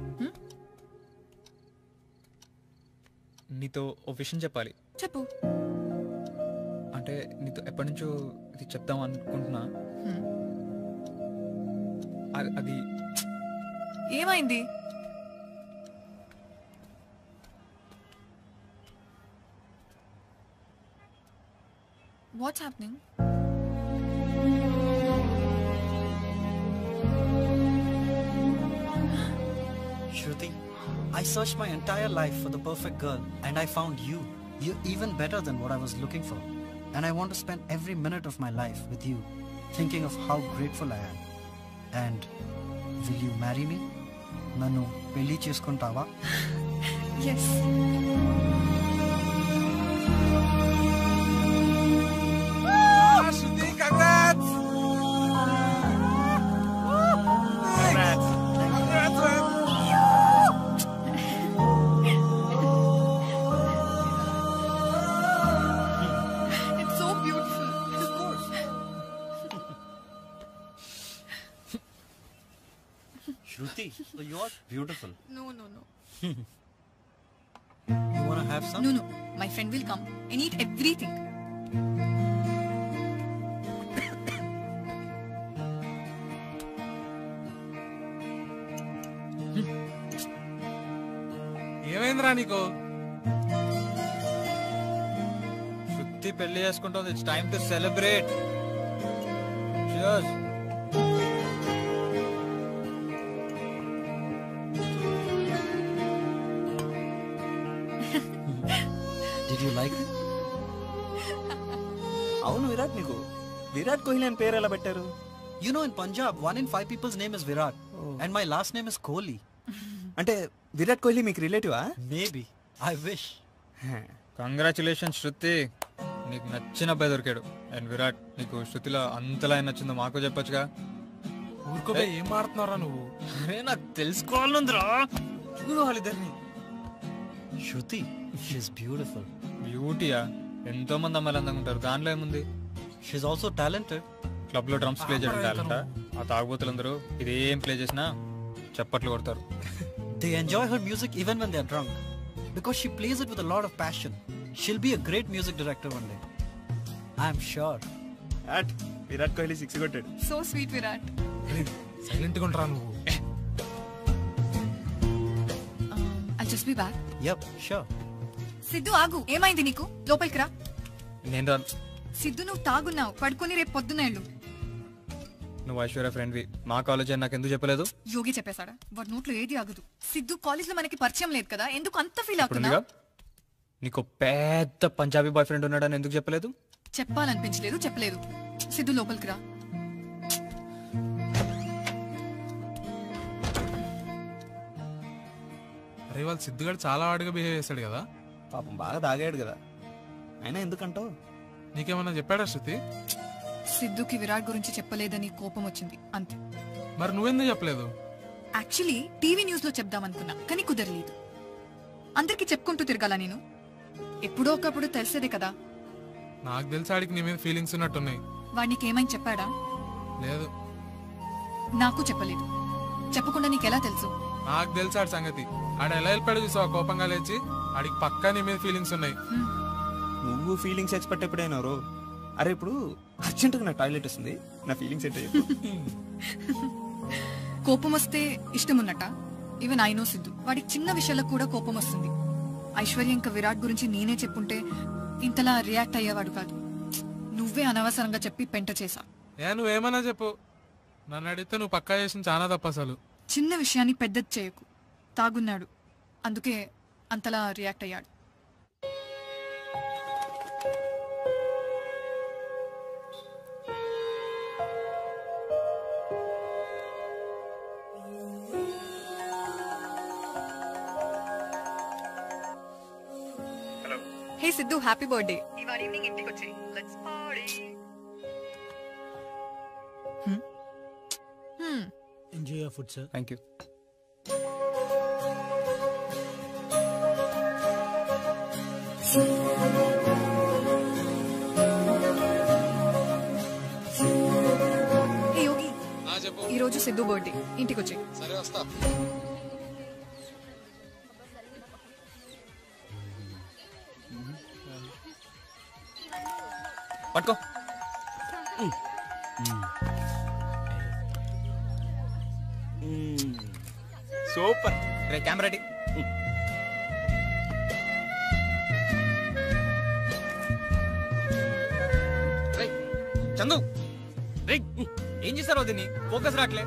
నీతో ఓ విషయం చెప్పాలి. చెప్పు. అంటే నీతో ఎప్పటి నుంచో ఇది చెప్దాం అనుకుంటున్నా. అది ఏమైంది? What's happening? Shruti, I searched my entire life for the perfect girl and I found you. You're even better than what I was looking for. And I want to spend every minute of my life with you, thinking of how grateful I am. And will you marry me? Nanu pelli chesukuntava? Yes. Shruti, congrats! Congrats! Congrats, man! It's so beautiful. Of course. Shruti, so you are beautiful. No, no, no. You wanna have some? No, no. My friend will come and eat everything. ఏమైందిరా నీకు? శృతి పెళ్లి చేసుకుంటుంది. It's time to celebrate. Cheers. Did you like it? అవును విరాట్, నీకు విరాట్ కోహ్లీ అని పేరు ఎలా పెట్టారు? You know, in Punjab, 1 in 5 people's name is Virat. And my last name is Kohli. అంటే విరాట్ కోహ్లీ మీకు రిలేటివా? Maybe. I wish. కంగ్రాచులేషన్ శృతి, నీకు నచ్చిన అబ్బాయి దొరికాడు. అండ్ విరాట్, నీకు శృతిలో అంతలా ఏం నచ్చిందో మాకు చెప్పొచ్చుగా. ఊరుకోబే, ఏం మాడుతున్నారా నువ్వు? అరే నాకు తెలుసుకోవాలందిరా వాళ్ళిద్దరిని. Shruti, she's beautiful. బ్యూటీయా? ఎంతో మంది అమ్మాయిలు అందంగా ఉంటారు, దానిలో ఏముంది? She's also talented. క్లబ్ లో డ్రమ్స్ ప్లే చేయడం టాలెంట్? ఆ తాగుబోతులందరూ ఇదేం ప్లే చేసినా చప్పట్లు కొడతారు. They enjoy her music even when they are drunk because she plays it with a lot of passion. She'll be a great music director one day. I am sure. Virat Kohli 6 కొట్టాడు. So sweet, Virat. Silent గా ఉంటారా నువ్వు? I'll just be back. Yep, sure. Siddhu ఆగు, ఏమైంది నీకు? లోపలికి రా. నేను రాను. సిద్ధు, నువ్వు తాగున్నావు, పడుకొని రేపు పొద్దున వెళ్ళు. నువ్వు ఐశ్వర్య ఫ్రెండ్వి, మా కాలేజ్ అని నాకు ఎందుకు చెప్పలేదు? యోగి చెప్పేశాడా? వాడి నోట్లో ఏది ఆగదు. సిద్ధు, కాలేజ్ లో మనకి పరిచయం లేదు కదా, ఎందుకు అంత ఫీల్ అవుతున్నా? నీకు పెద్ద పంజాబీ బాయ్ ఫ్రెండ్ ఉన్నాడని ఎందుకు చెప్పలేదు? చెప్పాలనిపించలేదు, చెప్పలేదు. సిద్ధు, లోపలికి రా. అరే వాళ్ళు సిద్ధుగాడు చాలా వాడిగా బిహేవ్ చేశాడు కదా. పాపం బాగా తాగాడు కదా, అయినా ఎందుకంటావు? నీకేమన్నా చెప్పాడా శృతి? సిద్ధుకి విరాట్ గురించి చెప్పలేదని కోపం వచ్చింది, అంతే. మరి నువ్వెందుకు చెప్పలేదు? యాక్చువల్లీ టీవీ న్యూస్ లో చెప్దాం అనుకున్నా, కానీ కుదరలేదు. అందరికి చెప్పుకుంటూ తిరగాల నేను? ఎప్పుడో ఒకప్పుడు తెలిసేదే కదా. నాకు తెలిసి ఆడికి నీ మీద ఫీలింగ్స్ ఉన్నట్టున్నాయి. వాడికి ఏమైనా చెప్పాడా? లేదు. నాకు చెప్పలేదు. చెప్పకుండా నీకెలా తెలుసు? నాకు తెలిసి ఆడి సంగతి. ఆడ ఎలా వెళ్ళిపోయాడు చూసావా కోపంగా లేచి? ఆడికి పక్కా నీ మీద ఫీలింగ్స్ ఉన్నాయి. నువ్వు ఫీలింగ్స్ ఎక్స్పర్ట్ ఎప్పుడైనా? అరే ఇప్పుడు అర్జెంటుగా నా టాయిలెట్ వస్తుంది, నా ఫీలింగ్స్ ఏంటో చెప్పు. కోపం వస్తే ఇష్టం ఉన్నట్ట? ఈవెన్ ఐ నో సిద్ధు, వాడికి చిన్న విషయాలకు కూడా కోపం వస్తుంది. ఐశ్వర్య ఇంకా విరాట్ గురించి నేనే చెప్పుంటే ఇంతలా రియాక్ట్ అయ్యేవాడు కాదు. నువ్వే అనవసరంగా చెప్పి పెంట చేశా. నువ్వేమన్నా చెప్పు, నన్ను అడిగితే నువ్వు పక్కా చేసిన చాలా తప్ప. అసలు చిన్న విషయాన్ని పెద్దది చేయకు. తాగున్నాడు, అందుకే అంతలా రియాక్ట్ అయ్యాడు. Hey Siddhu, happy birthday. ఇవాళ ఈవినింగ్ ఇంటికి వచ్చేయ్, let's party. Enjoy your food sir. Thank you. Hey Yogi, ఈ రోజు సిద్ధు బర్త్డే, ఇంటికి వచ్చేయ్. సరే వస్తా. పట్టుకో. సూపర్. రే కెమెరా రెడీ. చందు, రే ఏం చేశారో దీన్ని ఫోకస్ రాట్లే.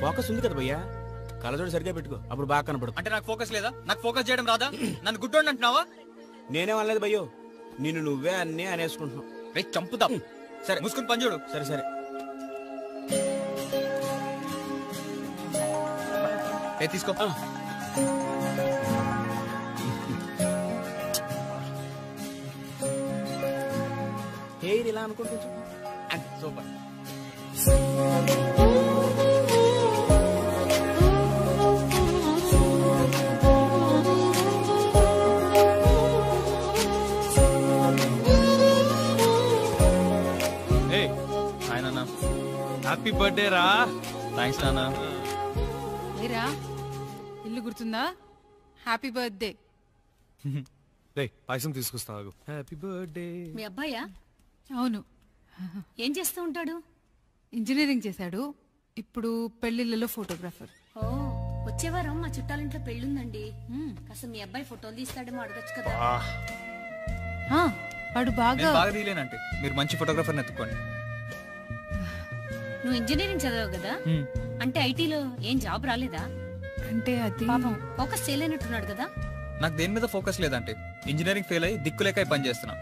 ఫోకస్ ఉంది కదా భయ్యా, కళ్ళజోడు సరిగ్గా పెట్టుకో, అప్పుడు బాగా కనపడు. అంటే నాకు ఫోకస్ లేదా? నాకు ఫోకస్ చేయడం రాదా? నన్ను గుడ్డోండి అంటున్నావా? నేనే అనలేదు భయ్యో, నిన్ను నువ్వే అన్నీ అనేసుకుంటున్నావు. రే చంపుతా. సరే మూసుకుని పని చూడు. సరే సరే. ఏ తీసుకో. హెయిర్ ఇలా అనుకుంటూ సూపర్. బర్త్డే రా. థ్యాంక్స్ నాన్న. ఏరా ఇల్లు గుర్తుందా? Happy birthday. రే పాయసం తీసుకొస్తాను. Happy birthday. మీ అబ్బాయా? అవును. ఏం చేస్తూ ఉంటాడు? ఇంజనీరింగ్ చేశాడు. ఇప్పుడు పెళ్లిళ్ళలో ఫోటోగ్రాఫర్. ఓ వచ్చే వారం మా చుట్టాలింట్లో పెళ్ళుందండి. కాస్త మీ అబ్బాయి ఫోటోలు తీస్తాడేమో అడగచ్చు కదా. వాడు నేను బాగా బాగా తీయలేనంటే మీరు మంచి ఫోటోగ్రాఫర్ని ఎత్తుకోండి. నువ్వు ఇంజనీరింగ్ చదివావు కదా, అంటే ఐటీలో ఏం జాబ్ రాలేదా? అంటే అది పాపం ఫోకస్ చేయలేనట్టున్నాడు కదా. నాకు దేని మీద ఫోకస్ లేదంటే ఇంజనీరింగ్ ఫెయిల్ అయ్యి దిక్కులేక పని చేస్తున్నా.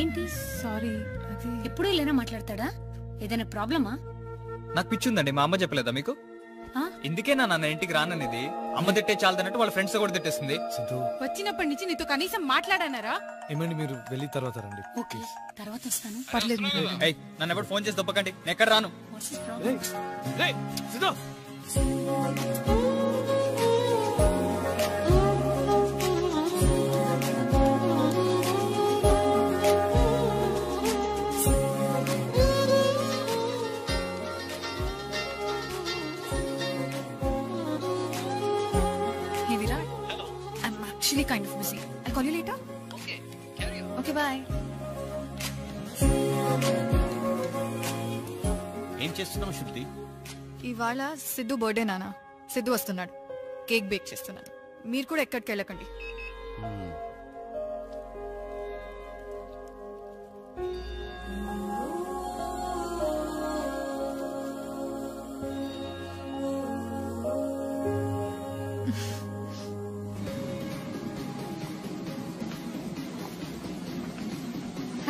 ఏంటి? సారీ, ఎప్పుడు ఇలానే మాట్లాడతాడా? ఏదైనా ప్రాబ్లమా? నాకు పిచ్చి ఉందండి, మా అమ్మ చెప్పలేదా మీకు? ఇందుకే నా ఇంటికి రాననేది. అమ్మ తిట్టే చాలదన్నట్టు వాళ్ళ ఫ్రెండ్స్ కూడా తిట్టేస్తుంది. వచ్చినప్పటి నుంచి నీతో కనీసం మాట్లాడానారా? ఏమండి మీరు వెళ్ళి తర్వాత రండి. ఓకే తర్వాత వస్తాను. పర్లేదు. నన్ను ఎవరు ఫోన్ చేసి దొబ్బకండి, నేను ఎక్కడ రాను. Kind of busy. I'll call you later. Okay, carry on. Okay, bye. ఏం చేస్తున్నావు శృతి? ఇవాళ సిద్ధు బర్త్డే నానా. సిద్ధు వస్తున్నాడు. కేక్ బేక్ చేస్తున్నాను. మీరు కూడా ఎక్కడికి వెళ్ళకండి.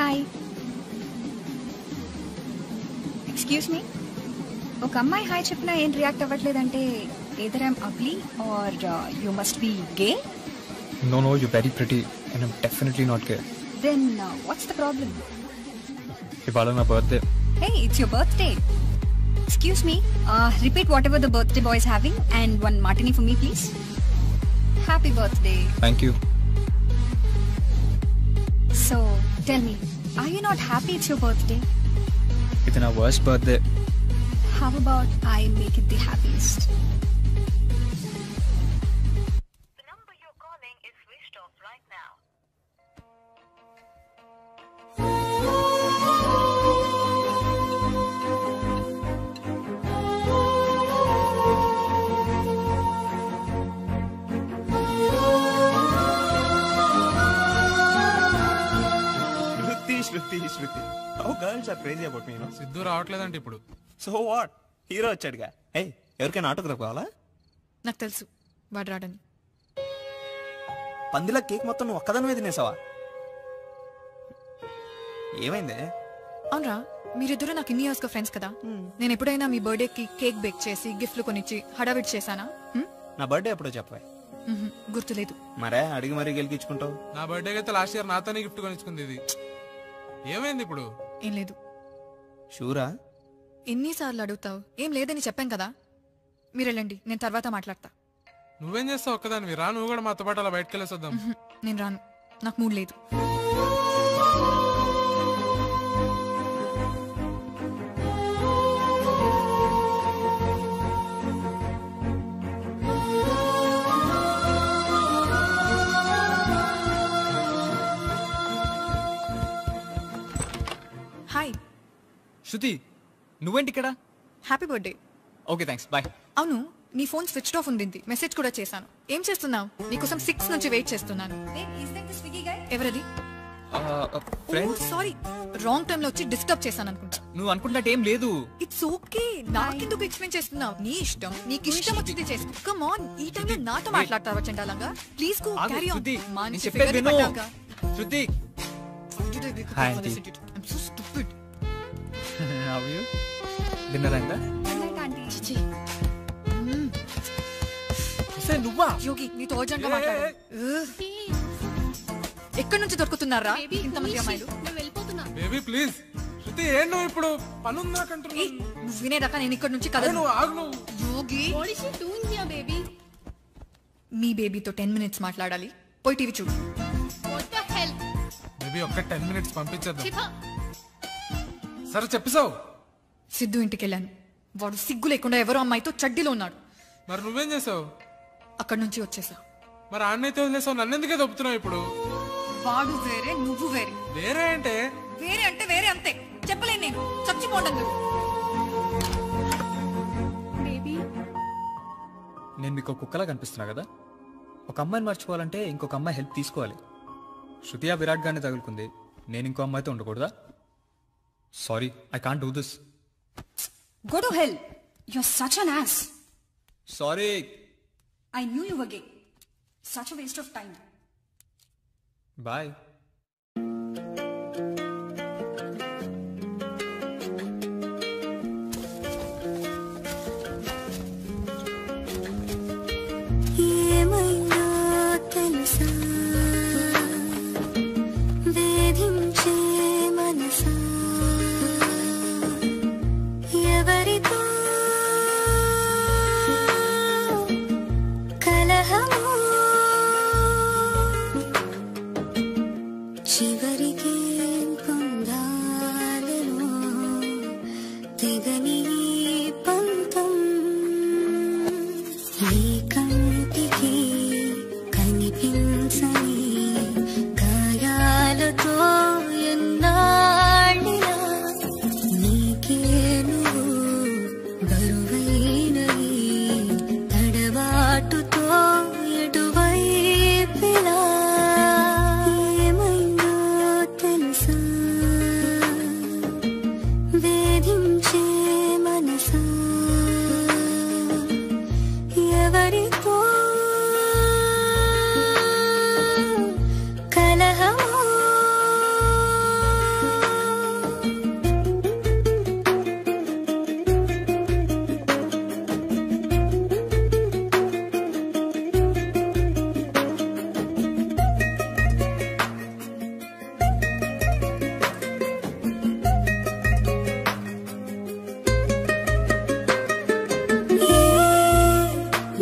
Hi, excuse me. ఒక అమ్మాయి హాయ్ చెప్పినా ఏం react అవ్వట్లేదంటే either I'm ugly or you must be gay. No, you're very pretty and I'm definitely not gay. Then what's the problem? ఇవాళ నా birthday. Hey, it's your birthday. Excuse me, repeat whatever the birthday boy is having and one martini for me please. Happy birthday. Thank you. So, tell me, are you not happy it's your birthday? ఇది నా worst birthday. How about I make it the happiest? The number you're calling is switched off right now. Shruti how girls are crazy about me. Siddhu రావట్లేదంటే ఇప్పుడు. So what, hero వచ్చాడుగా. Hey, ఎవరికైనా autograph కావాలా? నాకు తెలుసు వాడు రాడని. పందిలా కేక్ మొత్తం నువ్వు ఒక్కదానివే తినేసావా? ఏమైందే? అవునరా, మీరిద్దరు నాకు ఇన్ని ఇయర్స్ గా ఫ్రెండ్స్ కదా. నేను ఎప్పుడైనా మీ బర్త్డే కి కేక్ బేక్ చేసి గిఫ్ట్లు కొనిచ్చి హడావిడి చేశానా? నా బర్త్డే ఎప్పుడో చెప్పవా? గుర్తులేదు. మరే అడిగి మరీ గెలిపించుకుంటావు. నా బర్త్డే అయితే లాస్ట్ ఇయర్ నాతోనే గిఫ్ట్ కొనిచ్చుకుంది. ఇది ఏమైంది ఇప్పుడు? ఏం లేదు. షూరా? ఎన్నిసార్లు అడుగుతావు? ఏం లేదని చెప్పాను కదా. మీరు వెళ్ళండి, నేను తర్వాత మాట్లాడతా. నువ్వేం చేస్తావు ఒక్కదానివి? రా, నువ్వు కూడా మాతో పాటు అలా బయటకు వెళ్ళేసొద్దాం. నేను రాను, నాకు మూడ్ లేదు. హాయ్ శృతి, నువ్వేంటి ఇక్కడ? Happy birthday. Okay thanks, bye. అవును, నీ ఫోన్ స్విచ్ ఆఫ్ ఉంది. మెసేజ్ కూడా చేశాను. ఏం చేస్తున్నావు? నీకోసం 6 నుంచి వెయిట్ చేస్తున్నాను. ఎవరది? ఫ్రెండ్స్. సారీ, రాంగ్ టైం లో వచ్చి డిస్టర్బ్ చేశాను అనుకుంటా. నువ్వు అనుకున్నట్టు ఏం లేదు. It's okay. నాకెందుకు ఎక్స్ప్లెయిన్ చేస్తున్నావు? నీ ఇష్టం, నీకు ఇష్టం వచ్చింది చేసుకో. కమ్ ఆన్, ఈ టైంలో నాతో మాట్లాడతావా చండాలంగా? Please go, carry on. నేను చెప్పేది విను. Shruti. Hi aunty. I'm so stupid. How are you? Dinner అయిందా? చిచి. నువ్వా? యోగి, నీతో అర్జెంట్ గా మాట్లాడు. ఎక్కడి నుంచి దొరుకుతున్నారా ఇంతమంది అమ్మాయిలు? Baby please. శృతి, ఏం నువ్వు ఇప్పుడు పనుందా కంటున్నా? నువ్వు వినేదాకా నేను ఇక్కడ నుంచి కదలను. యోగి, మీ బేబీతో 10 minutes మాట్లాడాలి. పోయి టీవీ చూడు. బేబీ ఒక్క 10 minutes పంపించేద్దాం. సరే చెప్పేసావు. సిద్ధు ఇంటికి వెళ్ళాను. వాడు సిగ్గు లేకుండా ఎవరో అమ్మాయితో చడ్డీలో ఉన్నాడు. మరి నువ్వేం చేసావు? అక్కడి నుంచి వచ్చేసా. మరి ఆన్నైతే వదిలేసావు, నన్ను ఎందుకే దొప్పుతున్నావు ఇప్పుడు? వాడు వేరే, నువ్వు వేరే. వేరే అంటే వేరే అంటే వేరే అంతే. చెప్పలేను నేను, చచ్చిపోండి. నేను మీకు ఒక కుక్కలా కనిపిస్తున్నా కదా? ఒక అమ్మాయిని మర్చిపోవాలంటే ఇంకొక అమ్మాయి హెల్ప్ తీసుకోవాలి. శృతి ఆ విరాట్ గానే తగులుకుంది, నేను ఇంకో అమ్మాయితో ఉండకూడదా? Sorry, I can't do this. Go to hell. You're such an ass. Sorry. I knew you were gay. Such a waste of time. Bye. ఏమైనా తెలుసా వేధించే మనసా ఎవరితో కలహము చివరికి పొందాలను తెగని పంతం నీ కంటికి కనిపించని గాయాలతో ఎన్నాళ్ళినా నీకే నువ్వు బరువైనవి తడబాటుతో ఎటువైపిలా ఏమైందో తెలుసా వేధించే మనసా ఎవరితో కలహము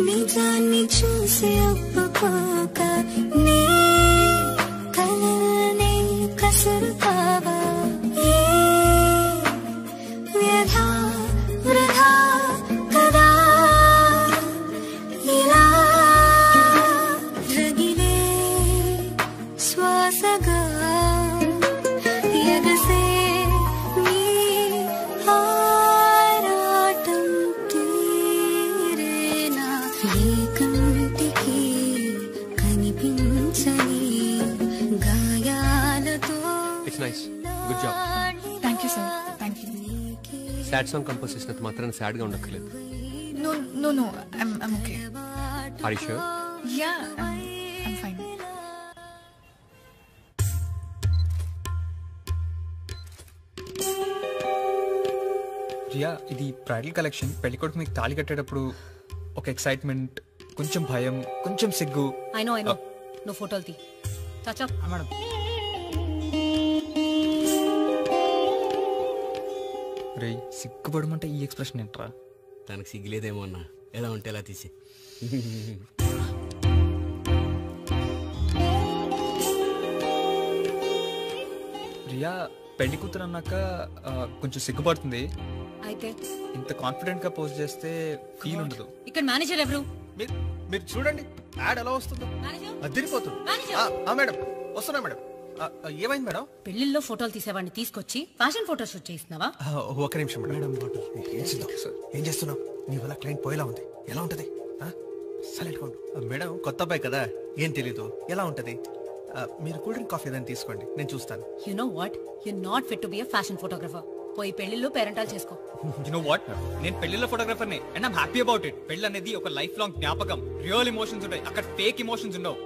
నిజాన్ని చూసి ఒప్పుకోక నీ కలనే కసురుతావా వ్యధ వృధా కదా ఇలా రగిలే శ్వాసగా ఎగసే నీ ఆరాటం తీరేనా ఏ కంటికి కనిపించని గాయాలతో it's nice, good job. Thank you sir, thank you. Sad song compose చేసినంత మాత్రాన సాడ్గా ఉండక్కర్లేదు. No, no, no. I'm okay. Are you sure? Yeah, I'm fine. Riya, ఇది బ్రైడల్ కలెక్షన్. పెళ్ళికొడుకు మీకు తాళి కట్టేటప్పుడు ఒక ఎక్సైట్మెంట్, కొంచెం భయం, కొంచెం సిగ్గు. ఐ నో నువ్వు ఫోటోలు తీ. చాచా మేడం. రే, సిగ్గుపడమంటే ఈ ఎక్స్ప్రెషన్ ఏంట్రా? తనకు సిగ్గులేదేమో అన్న, ఎలా ఉంటే ఎలా తీసి. రియా, పెళ్లి కూతురు అన్నాక కొంచెం సిగ్గుపడుతుంది. అయితే ఇంత కాన్ఫిడెంట్ గా పోస్ట్ చేస్తే ఫీల్ ఉండదు. ఇక్కడ మేనేజర్ ఎవరు? మీరు చూడండి యాడ్ ఎలా వస్తుందో, అదిరిపోతుంది. మేడం వస్తున్నా మేడం. ఏమైంది మేడం? పెళ్లిల్లో ఫోటోలు తీసేవాడిని తీసుకొచ్చి ఫ్యాషన్ ఫోటో షూట్ చేస్తున్నావా? ఒక నిమిషం మేడం. ఏం చేస్తున్నావు? నీ వల్ల క్లయింట్ పోయేలా ఉంది. ఎలా ఉంటది? సైలెంట్ గా ఉండు. మేడం కొత్త అబ్బాయి కదా, ఏం తెలీదు. ఎలా ఉంటది? మీరు కూల్ డ్రింక్ కాఫీ ఏదైనా తీసుకోండి, నేను చూస్తాను. You know what, you not fit to be a fashion photographer. పోయి పెళ్లిలో పేరెంటాలు చేసుకో. యు నో వాట్, నేను పెళ్లిలో ఫోటోగ్రాఫర్ ని and I'm happy about it. పెళ్లి అనేది ఒక లైఫ్ లాంగ్ జ్ఞాపకం. రియల్ ఎమోషన్స్ ఉంటాయి అక్కడ, ఫేక్ ఎమోషన్స్ ఉండవు.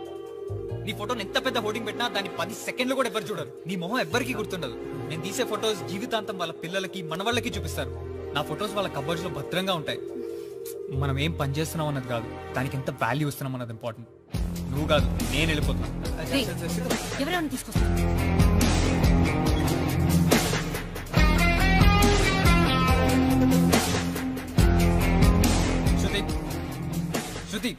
నీ ఫోటోని ఎంత పెద్ద హోర్డింగ్ పెట్టినా దాన్ని 10 సెకండ్లు కూడా ఎవరు చూడరు. నీ మొహం ఎవ్వరికి గుర్తుండదు. నేను తీసే ఫొటోస్ జీవితాంతం వాళ్ళ పిల్లలకి, మనవాళ్ళకి చూపిస్తారు. నా ఫొటోస్ వాళ్ళ కబోర్డ్స్ లో భద్రంగా ఉంటాయి. మనం ఏం పని చేస్తున్నాం అన్నది కాదు, దానికి ఎంత వాల్యూ ఇస్తున్నాం అన్నది ఇంపార్టెంట్. నువ్వు కాదు, నేను వెళ్ళిపోతున్నా. ఎవరైనా తీసుకొస్తా. శృతి,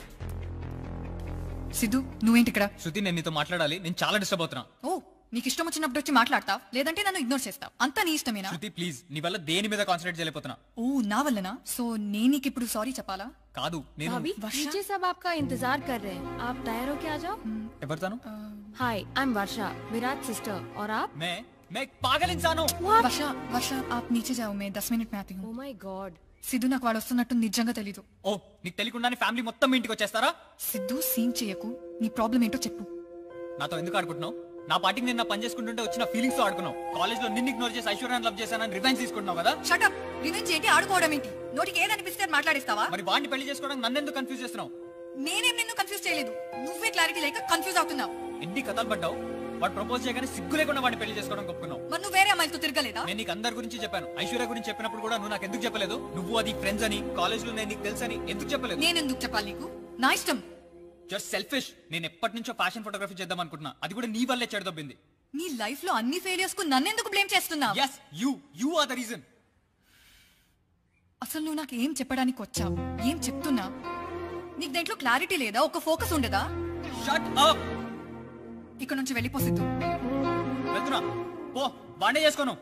సిద్ధు నువ్వేంటి ఇక్కడ? శృతి, నేను నీతో మాట్లాడాలి. నేను చాలా డిస్టర్బ్ అవుతున్నా. ఓ నీకు ఇష్టం వచ్చినప్పుడు వచ్చి మాట్లాడతావు, లేదంటే నన్ను ఇగ్నోర్ చేస్తావు. అంతా నీ ఇష్టమేనా? శృతి ప్లీజ్, నీ వల్ల దేని మీద కాన్సన్ట్రేట్ చేయలేకపోతున్నా. ఓ నా వల్లనా? సో నేను నీకు ఇప్పుడు సారీ చెప్పాలా? కాదు, నేను भाभी नीचे सब आपका इंतजार कर रहे हैं. आप तैयार होके आ जाओ. ఎవరితాను? Hi, I am Varsha, Virat sister. और आप? मैं एक पागल इंसान हूँ. वर्षा आप नीचे जाओ, मैं 10 मिनट में आती हूँ. Oh my God. సిద్ధు నాకు వాడు వస్తున్నట్టు నిజంగా తెలీదు. ఓ నీకు తెలియకుండానే ఫ్యామిలీ మొత్తం మీ ఇంటికి వచ్చేస్తారా? సిద్ధు సీన్ చేయకు, నీ ప్రాబ్లం ఏంటో చెప్పు. నాతో ఎందుకు ఆడుకుంటున్నావు? నా పార్టీకి నేను పని చేసుకుంటుంటే వచ్చిన ఫీలింగ్స్ తో ఆడుకున్నావు. కాలేజ్ లో నిన్ను ఇగ్నోర్ చేసి ఐశ్వర్యాన్ని లవ్ చేశానని రివెంజ్ తీసుకుంటున్నావు కదా? Shut up. రివెంజ్ ఏంటి, ఆడుకోవడం ఏంటి? నోటికి ఏది అనిపిస్తే అది మాట్లాడేస్తావా? మరి వాడిని పెళ్లి చేసుకోవడానికి నన్ను ఎందుకు కన్ఫ్యూజ్ చేస్తున్నావు? నేనేం నిన్ను కన్ఫ్యూజ్ చేయలేదు, నువ్వే క్లారిటీ లేక కన్ఫ్యూజ్ అవుతున్నావు. ఎన్ని కథలు పడ్డావు? వాడు ప్రపోజ్ చేయగానే సిగ్గు లేకుండా వాడిని పెళ్లి చేసుకోవడం ఒప్పుకున్నావు. మరి నువ్వు వేరే అమ్మాయిలతో తిరగలేదా? నేను నీకు అందరి గురించి చెప్పాను. ఐశ్వర్య గురించి చెప్పినప్పుడు కూడా నువ్వు నాకు ఎందుకు చెప్పలేదు? నువ్వు అది ఫ్రెండ్స్ అని, కాలేజ్ లో నేను నీకు తెలుసని ఎందుకు చెప్పలేదు? నేను ఎందుకు చెప్పాలి నీకు? నా ఇష్టం. Just selfish. నేను ఎప్పటి నుంచో ఫ్యాషన్ ఫోటోగ్రఫీ చేద్దాం అనుకుంటున్నా, అది కూడా నీ వల్లే చెడదొబ్బింది. నీ లైఫ్ లో అన్ని ఫెయిలియర్స్ కు నన్ను ఎందుకు బ్లేమ్ చేస్తున్నావు? yes you are the reason. అసలు నువ్వు నాకు ఏం చెప్పడానికి వచ్చావు? ఏం చెప్తున్నా? నీకు దేంట్లో క్లారిటీ లేదా? ఒక ఫోకస్ ఉండదా? Shut up. ఇక్కడ నుంచి వెళ్ళిపోసిద్దు. వెళ్తున్నా పో, వాడే చేసుకోను.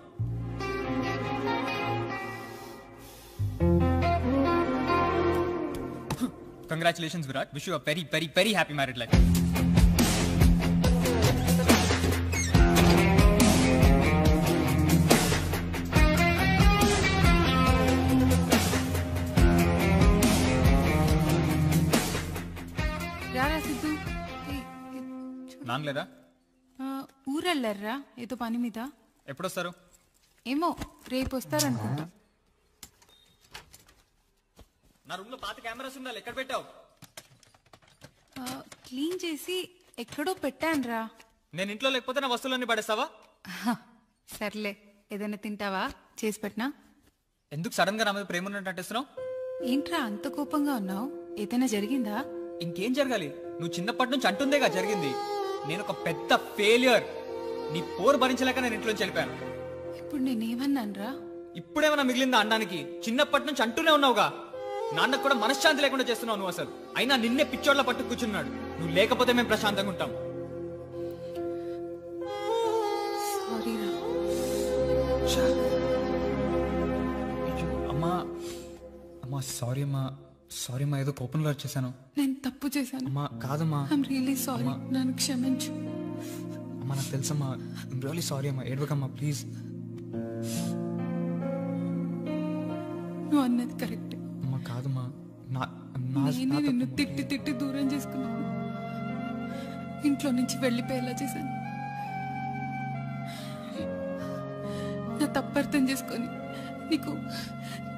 Congratulations Virat, wish you a very very very happy married life. రారా సిద్ధు. నాన్నలేదా? ఊరెళ్ళారా ఏదో పని మీద. ఎప్పుడొస్తారు? ఏమో రేపు వస్తారనుకుంటా. నా రూమ్ లో పాత కెమెరాస్ ఉండాలి, ఎక్కడ పెట్టావు? క్లీన్ చేసి ఎక్కడో పెట్టానురా. నేను ఇంట్లో లేకపోతే నా వస్తువులన్నీ పడేస్తావా? సర్లే, ఏదైనా తింటావా? చేసి పెట్టినా. ఎందుకు సడన్ గా నా మీద ప్రేమ ఉన్నట్టు నటిస్తున్నావు? ఏంట్రా అంత కోపంగా ఉన్నావు? ఏదైనా జరిగిందా? ఇంకేం జరగాలి? నువ్వు చిన్నప్పటి నుంచి అంటుందేగా జరిగింది. నేను ఒక పెద్ద ఫెయిల్యూర్. నీ పోరు భరించలేక నేను ఇంట్లోంచి వెళ్ళిపోయాను. ఇప్పుడు నేనేమన్నానురా? ఇప్పుడేమన్నా మిగిలిందా అనడానికి? చిన్నప్పటి నుంచి అంటూనే ఉన్నావుగా. నాన్నకు కూడా మనశ్శాంతి లేకుండా చేస్తున్నావు నువ్వు అసలు. అయినా నిన్నే పిచ్చోడ్ల పట్టు కూర్చున్నాడు. నువ్వు లేకపోతే మేము ప్రశాంతంగా ఉంటాం. సారీరా. అమ్మా అమ్మా సారీ అమ్మా, సారీ అమ్మా, ఏదో కోపంలో వచ్చేసాను. నేను తప్పు చేశాను. అమ్మా కాదమ్మా, ఐఎమ్ రియలీ సారీ, నన్ను క్షమించు. అమ్మా నాకు తెలుసమ్మా, ఐఎమ్ రియలీ సారీ అమ్మా, ఏడవకమ్మా ప్లీజ్. నువ్వు అన్నది కరెక్ట్. అమ్మా కాదమ్మా, నేనే నిన్ను తిట్టి తిట్టి దూరం చేసుకున్నాను. ఇంట్లో నుంచి వెళ్ళిపోయేలా చేశాను. నా తప్పు అర్థం చేసుకొని నీకు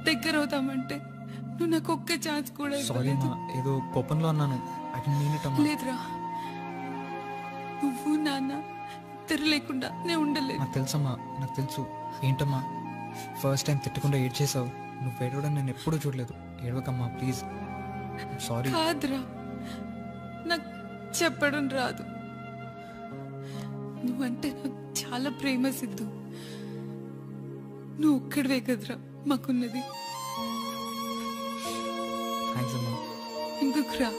దగ్గర అవుతామంటే నువ్వు నాకు ఒక్క ఛాన్స్ కూడా సారీ అమ్మా, ఏదో కోపంలో అన్నాను. ఐ డోంట్ మీన్ ఇట్ అమ్మా. లేదురా, నువ్వు నాన్న ఇద్దరు లేకుండా నేను ఉండలేదు. నాకు తెలుసమ్మా, నాకు తెలుసు. ఏంటమ్మా ఫస్ట్ టైం తిట్టకుండా ఏడ్ చేసావు? నువ్వు ఏడవడం నేను ఎప్పుడూ చూడలేదు. ఏడవకమ్మా ప్లీజ్. సారీ. కాదురా, నాకు చెప్పడం రాదు. నువ్వంటే నాకు చాలా ప్రేమ సిద్ధు. నువ్వు ఒక్కడివే కదరా మాకున్నది. థ్యాంక్స్ అమ్మా. ఎందుకురా?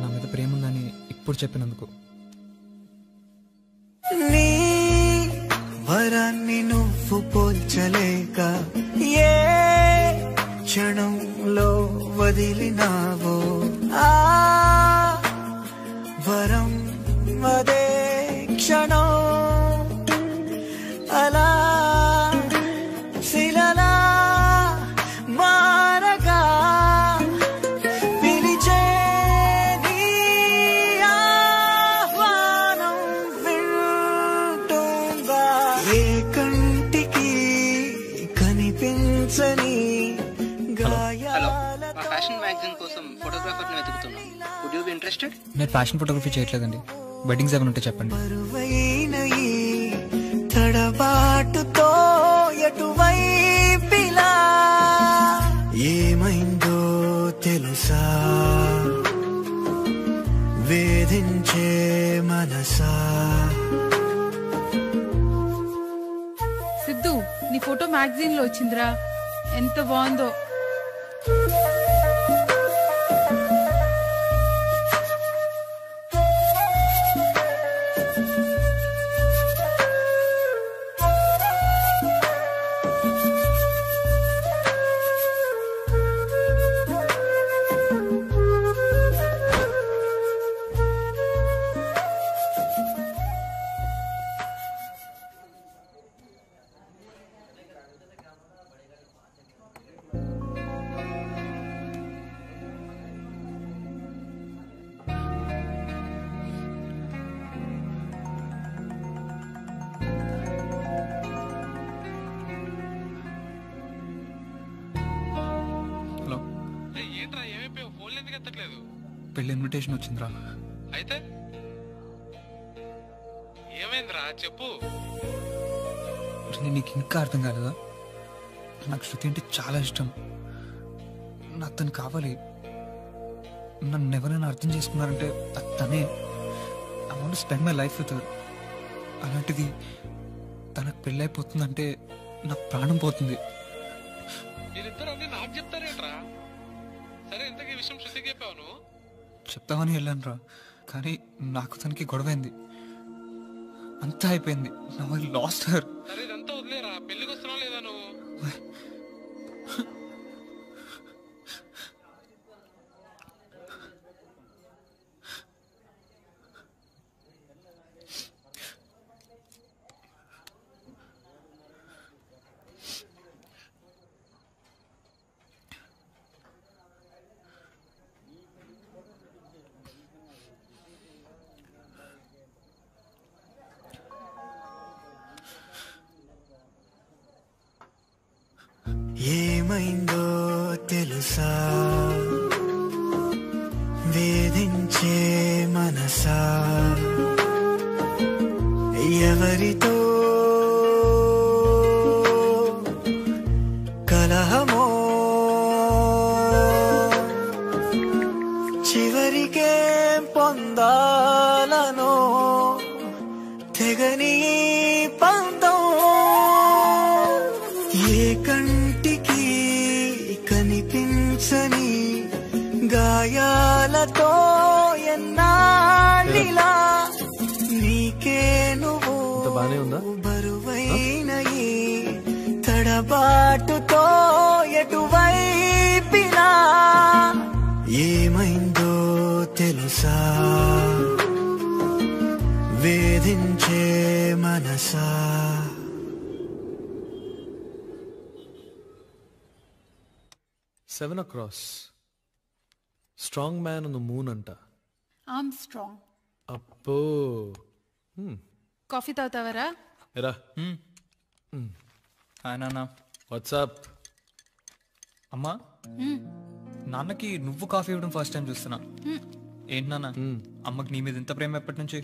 నా మీద ప్రేమ ఉందని ఇప్పుడు చెప్పినందుకు. నీ వరాన్ని నువ్వు పోల్చలేక ఏ క్షణంలో వదిలినావో ఆ వరం అదే క్షణం అలా శిలలా మారగా పిలిచే నీ ఆహ్వానం వింటుందా ఏ కంటికి కనిపించని హలో, మా ఫ్యాషన్ మ్యాగజైన్ కోసం ఫోటోగ్రాఫర్ని వెతుకుతున్నాం. Would you be interested? నేను ఫ్యాషన్ ఫోటోగ్రఫీ చేయట్లేదండి. వెడ్డింగ్స్ ఏమైనా ఉంటే చెప్పండి. బరువైన ఈ తడబాటుతో ఎటువైపిలా ఏమైందో తెలుసా వేధించే మనసా. సిద్ధు, నీ ఫోటో మ్యాగజైన్ లో వచ్చిందిరా. ఎంత బాగుందో. పెళ్లి ఇన్విటేషన్ వచ్చిందిరా. అయితే ఏమైందిరా చెప్పు. నీకు ఇంకా అర్థం కాలేదా? నాకు శృతి అంటే చాలా ఇష్టం. నాకు తను కావాలి. నన్ను ఎవరైనా అర్థం చేసుకున్నారంటే తనే. I want to spend my life with her. అలాంటిది తనకు పెళ్ళైపోతుందంటే నాకు ప్రాణం పోతుంది. మీరిద్దరు అన్ని నాకు చెప్తారేంట్రా? సరే ఇంతకీ విషయం శృతికి చెప్పావు నువ్వు? చెప్తామని వెళ్ళాను రా, కానీ నాకు తనకి గొడవైంది. అంతా అయిపోయింది. Now I lost her. సరే ఇదంతా వదిలేరా, పెళ్లికి వస్తున్నావు లేదా నువ్వు? ఏమైందో తెలుసా వేధించే మనసా ఎవరితో కలహమో చివరికే పొందాలనో తెగని పంతం ఏ కంటికి కనిపించని గాయాలతో ఎన్నాళ్ళిలా నీకే నువ్వు బరువైన ఈ తడబాటుతో ఎటువైపినా ఏమైందో తెలుసా వేధించే మనసా. 7 across. Strong man on the moon అంట. I'm strong. అప్పో. కాఫీ తాగుతావరా? ఎరా. హాయ్ నాన్న. వాట్సాప్. అమ్మా, నాన్నకి నువ్వు కాఫీ ఇవ్వడం ఫస్ట్ టైం చూస్తున్నా. ఏంటి నాన్న, అమ్మకి నీ మీద ఎంత ప్రేమ ఎప్పటి నుంచి?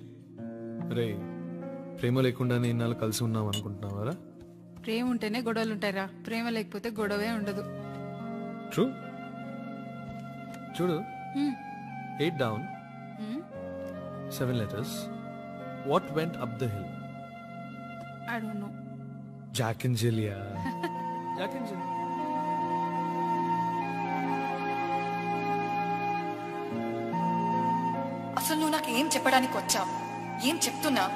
రే, ప్రేమ లేకుండానే ఇన్నాళ్ళు కలిసి ఉన్నాం అనుకుంటున్నావారా? ప్రేమ ఉంటేనే గొడవలు ఉంటాయిరా, ప్రేమ లేకపోతే గొడవే ఉండదు. ట్రూ. చూడు, 8 down, 7 letters. What went up the hill? I don't know. Jack and Jill, yeah. Jack and Jill. అసలు నువ్వు నాకు ఏం చెప్పడానికి వచ్చావు? ఏం చెప్తున్నా?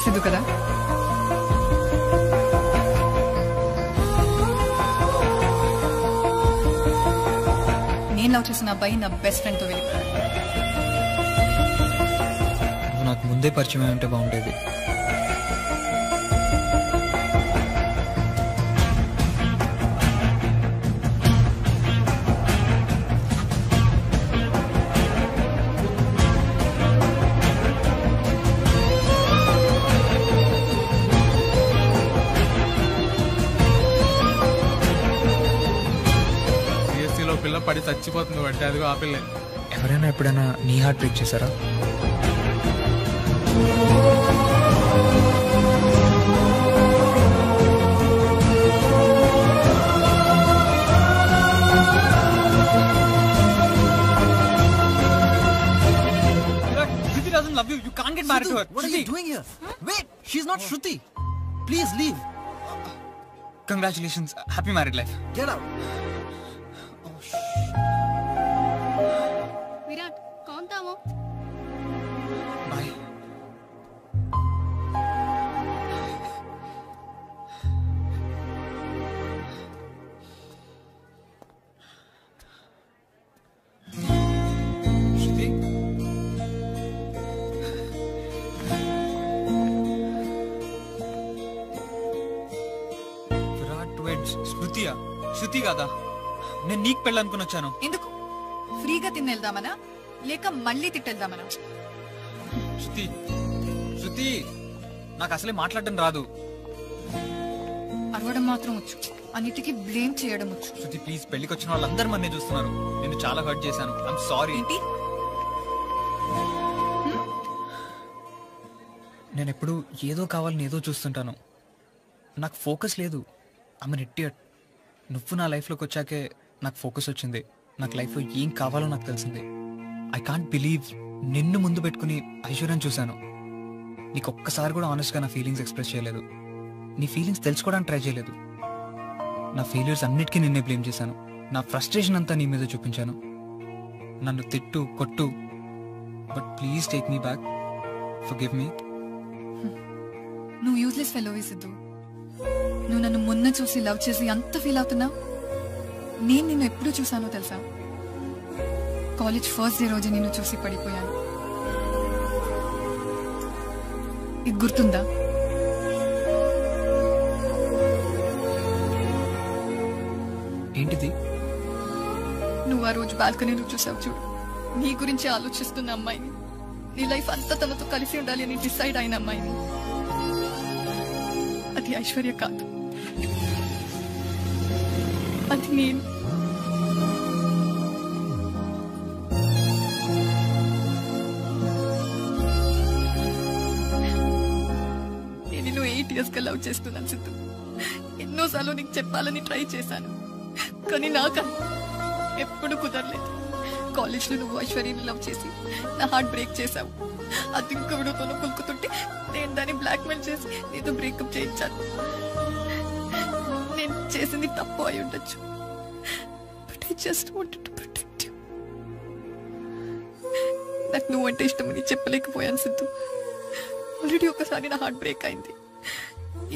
సిద్ధు కదా? నేను లవ్ చేసిన అబ్బాయి నా బెస్ట్ ఫ్రెండ్ తో వెళ్ళిపోయాడు. నాకు ముందే పరిచయం ఉంటే బాగుండేది. పిల్ల పడి చచ్చిపోతుంది అంటే అదిగో ఆ పిల్లే. ఎవరైనా ఎప్పుడైనా నీ హార్ట్ బ్రేక్ చేశారా? Shruti doesn't love you. You can't get married to her. What are you doing here? Wait, she's not Shruti. Please leave. Congratulations. Happy married life. Get out. Virat कौन था वो? Bye. Shruti. విరాట్ వెడ్స్ శృతియా? శృతి కాదా? నేను నీకు పెళ్ళనుకుని వచ్చాను. ఎందుకు? ఫ్రీగా తిని వెళ్దామనా లేక మళ్ళీ తిట్టేద్దామనా? శృతి శృతి నాకు అసలే మాట్లాడడం రాదు. అరవడం మాత్రం వచ్చు, అన్నిటికీ బ్లేమ్ చేయడం వచ్చు. శృతి ప్లీజ్, పెళ్లికి వచ్చిన వాళ్ళందరూ మన్నే చూస్తున్నారు. నేను చాలా హర్ట్ చేశాను. I'm sorry. నేను ఎప్పుడు ఏదో కావాలని ఏదో చూస్తుంటాను. నాకు ఫోకస్ లేదు. I'm idiot. నువ్వు నా లైఫ్లోకి వచ్చాకే నాకు ఫోకస్ వచ్చింది. నాకు లైఫ్లో ఏం కావాలో నాకు తెలిసింది. ఐ కాంట్ బిలీవ్ నిన్ను ముందు పెట్టుకుని ఐశ్వర్యం చూశాను. నీకు ఒక్కసారి కూడా ఆనెస్ట్గా నా ఫీలింగ్స్ ఎక్స్ప్రెస్ చేయలేదు. నీ ఫీలింగ్స్ తెలుసుకోవడానికి ట్రై చేయలేదు. నా ఫెయిల్యూర్స్ అన్నిటికీ నిన్నే బ్లేమ్ చేశాను. నా ఫ్రస్ట్రేషన్ అంతా నీ మీద చూపించాను. నన్ను తిట్టు కొట్టు, but please take me back. Forgive me. నువ్వు యూజ్లెస్ ఫెలోవి సిద్ధు. నువ్వు నన్ను మొన్న చూసి లవ్ చేసి అంత ఫీల్ అవుతున్నావు. నేను నిన్ను ఎప్పుడు చూసానో తెలుసా? కాలేజ్ ఫస్ట్ డే రోజు నిన్ను చూసి పడిపోయాను. ఇది గుర్తుందా? ఏంటిది? నువ్వు ఆ రోజు బాల్కనీలో చూసావు చూడు. నీ గురించి ఆలోచిస్తున్న అమ్మాయిని, నీ లైఫ్ అంతా తనతో కలిసి ఉండాలి అని డిసైడ్ అయిన అమ్మాయిని. అది ఐశ్వర్య కాదు, అది నేను. నేను 8 years గా లవ్ చేస్తున్నాను సిద్ధు. ఎన్నోసార్లు నీకు చెప్పాలని ట్రై చేశాను, కానీ నాకు ఎప్పుడు కుదరలేదు. కాలేజ్లో నువ్వు ఐశ్వర్యని లవ్ చేసి నా హార్ట్ బ్రేక్ చేశావు. అది ఇంకొకటితో కులుకుతుంటే నేను దాన్ని బ్లాక్మెయిల్ చేసి నీతో బ్రేకప్ చేయించాను. నేను చేసింది తప్పు అయి ఉండొచ్చు, but I just wanted to protect you. నాకు నువ్వంటే ఇష్టమని చెప్పలేకపోయాను సిద్ధు. ఆల్రెడీ ఒకసారి నా హార్ట్ బ్రేక్ అయింది,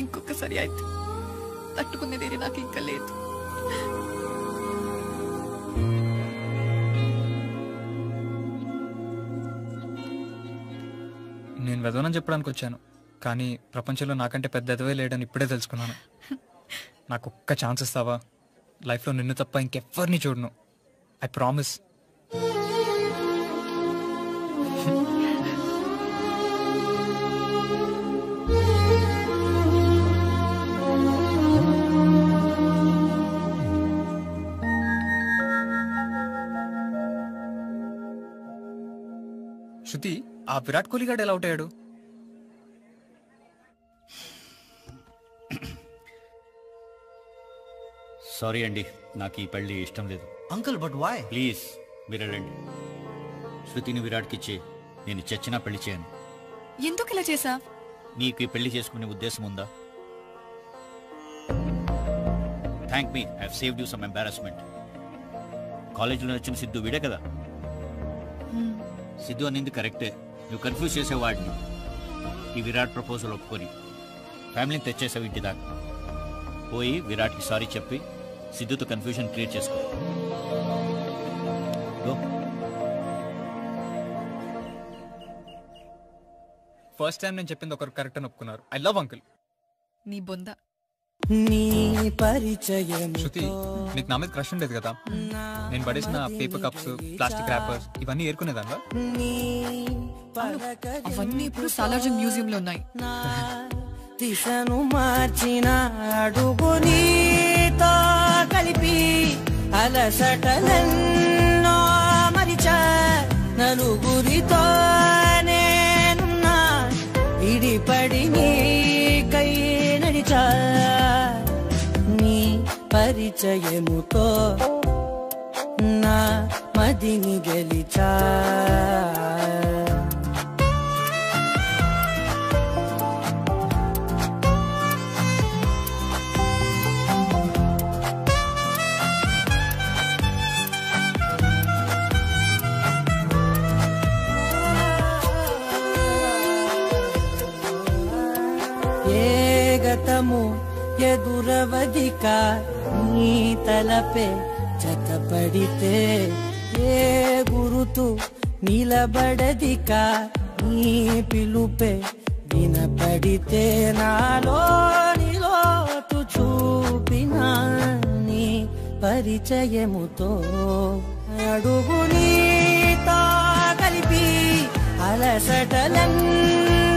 ఇంకొకసారి అయితే తట్టుకునేది నాకు ఇంకా లేదు. నేను వెదవనని చెప్పడానికి వచ్చాను, కానీ ప్రపంచంలో నాకంటే పెద్ద ఎదవే లేడని ఇప్పుడే తెలుసుకున్నాను. నాకు ఒక్క ఛాన్స్ ఇస్తావా? లైఫ్లో నిన్ను తప్ప ఇంకెవ్వరిని చూడను. I promise. శృతి, ఆ విరాట్ కోహ్లీ గాడు ఎలా అవుట్ అయ్యాడు? సారీ అండి, నాకు ఈ పెళ్లి ఇష్టం లేదు. Uncle, but why? ప్లీజ్ మీరు వెళ్ళండి. శృతిని విరాట్కి ఇచ్చి నేను చచ్చినా పెళ్లి చేయను. ఎందుకు ఇలా చేసా? నీకు ఈ పెళ్లి చేసుకునే ఉద్దేశం ఉందా? Thank me, I have saved you some embarrassment. కాలేజీలో వచ్చిన సిద్ధు వీడే కదా? సిద్ధు అనింది కరెక్టే. నువ్వు కన్ఫ్యూజ్ చేసేవాడిని. ఈ విరాట్ ప్రపోజల్ ఒప్పుకొని ఫ్యామిలీని తెచ్చేసావు ఇంటి దాకా. పోయి విరాట్కి సారీ చెప్పి సిద్ధుతో కన్ఫ్యూజన్ క్రియేట్ చేసుకో. ఫస్ట్ టైం నేను చెప్పింది ఒకరు కరెక్ట్ అని ఒప్పుకున్నారు. I love uncle. నీ బొంద. శృతి, నీకు నా మీద క్రష్ ఉండేది కదా? నేను పడేసిన పేపర్ కప్స్, ప్లాస్టిక్ ర్యాపర్స్ ఇవన్నీ ఏరుకునేదాన్వా? అవన్నీ ఇప్పుడు సాలార్జంగ్ మ్యూజియం లో ఉన్నాయి. దిశను మార్చిన అడుగు నీతో కలిపి అలసటలెన్నో మరిచా. నలుగురితో నేనున్నా ఇడిపడి నీకై నడిచా. నీ పరిచయముతో నా మదిని గెలిచా. గతము ఎదురవదిక నీ తలపే జతపడితే ఏ గురుతు నిలబడదిక నీ పిలుపే వినపడితే నాలోని లోతు చూపిన నీ పరిచయముతో అడుగు నీతో కలిపి అలసటలన్నీ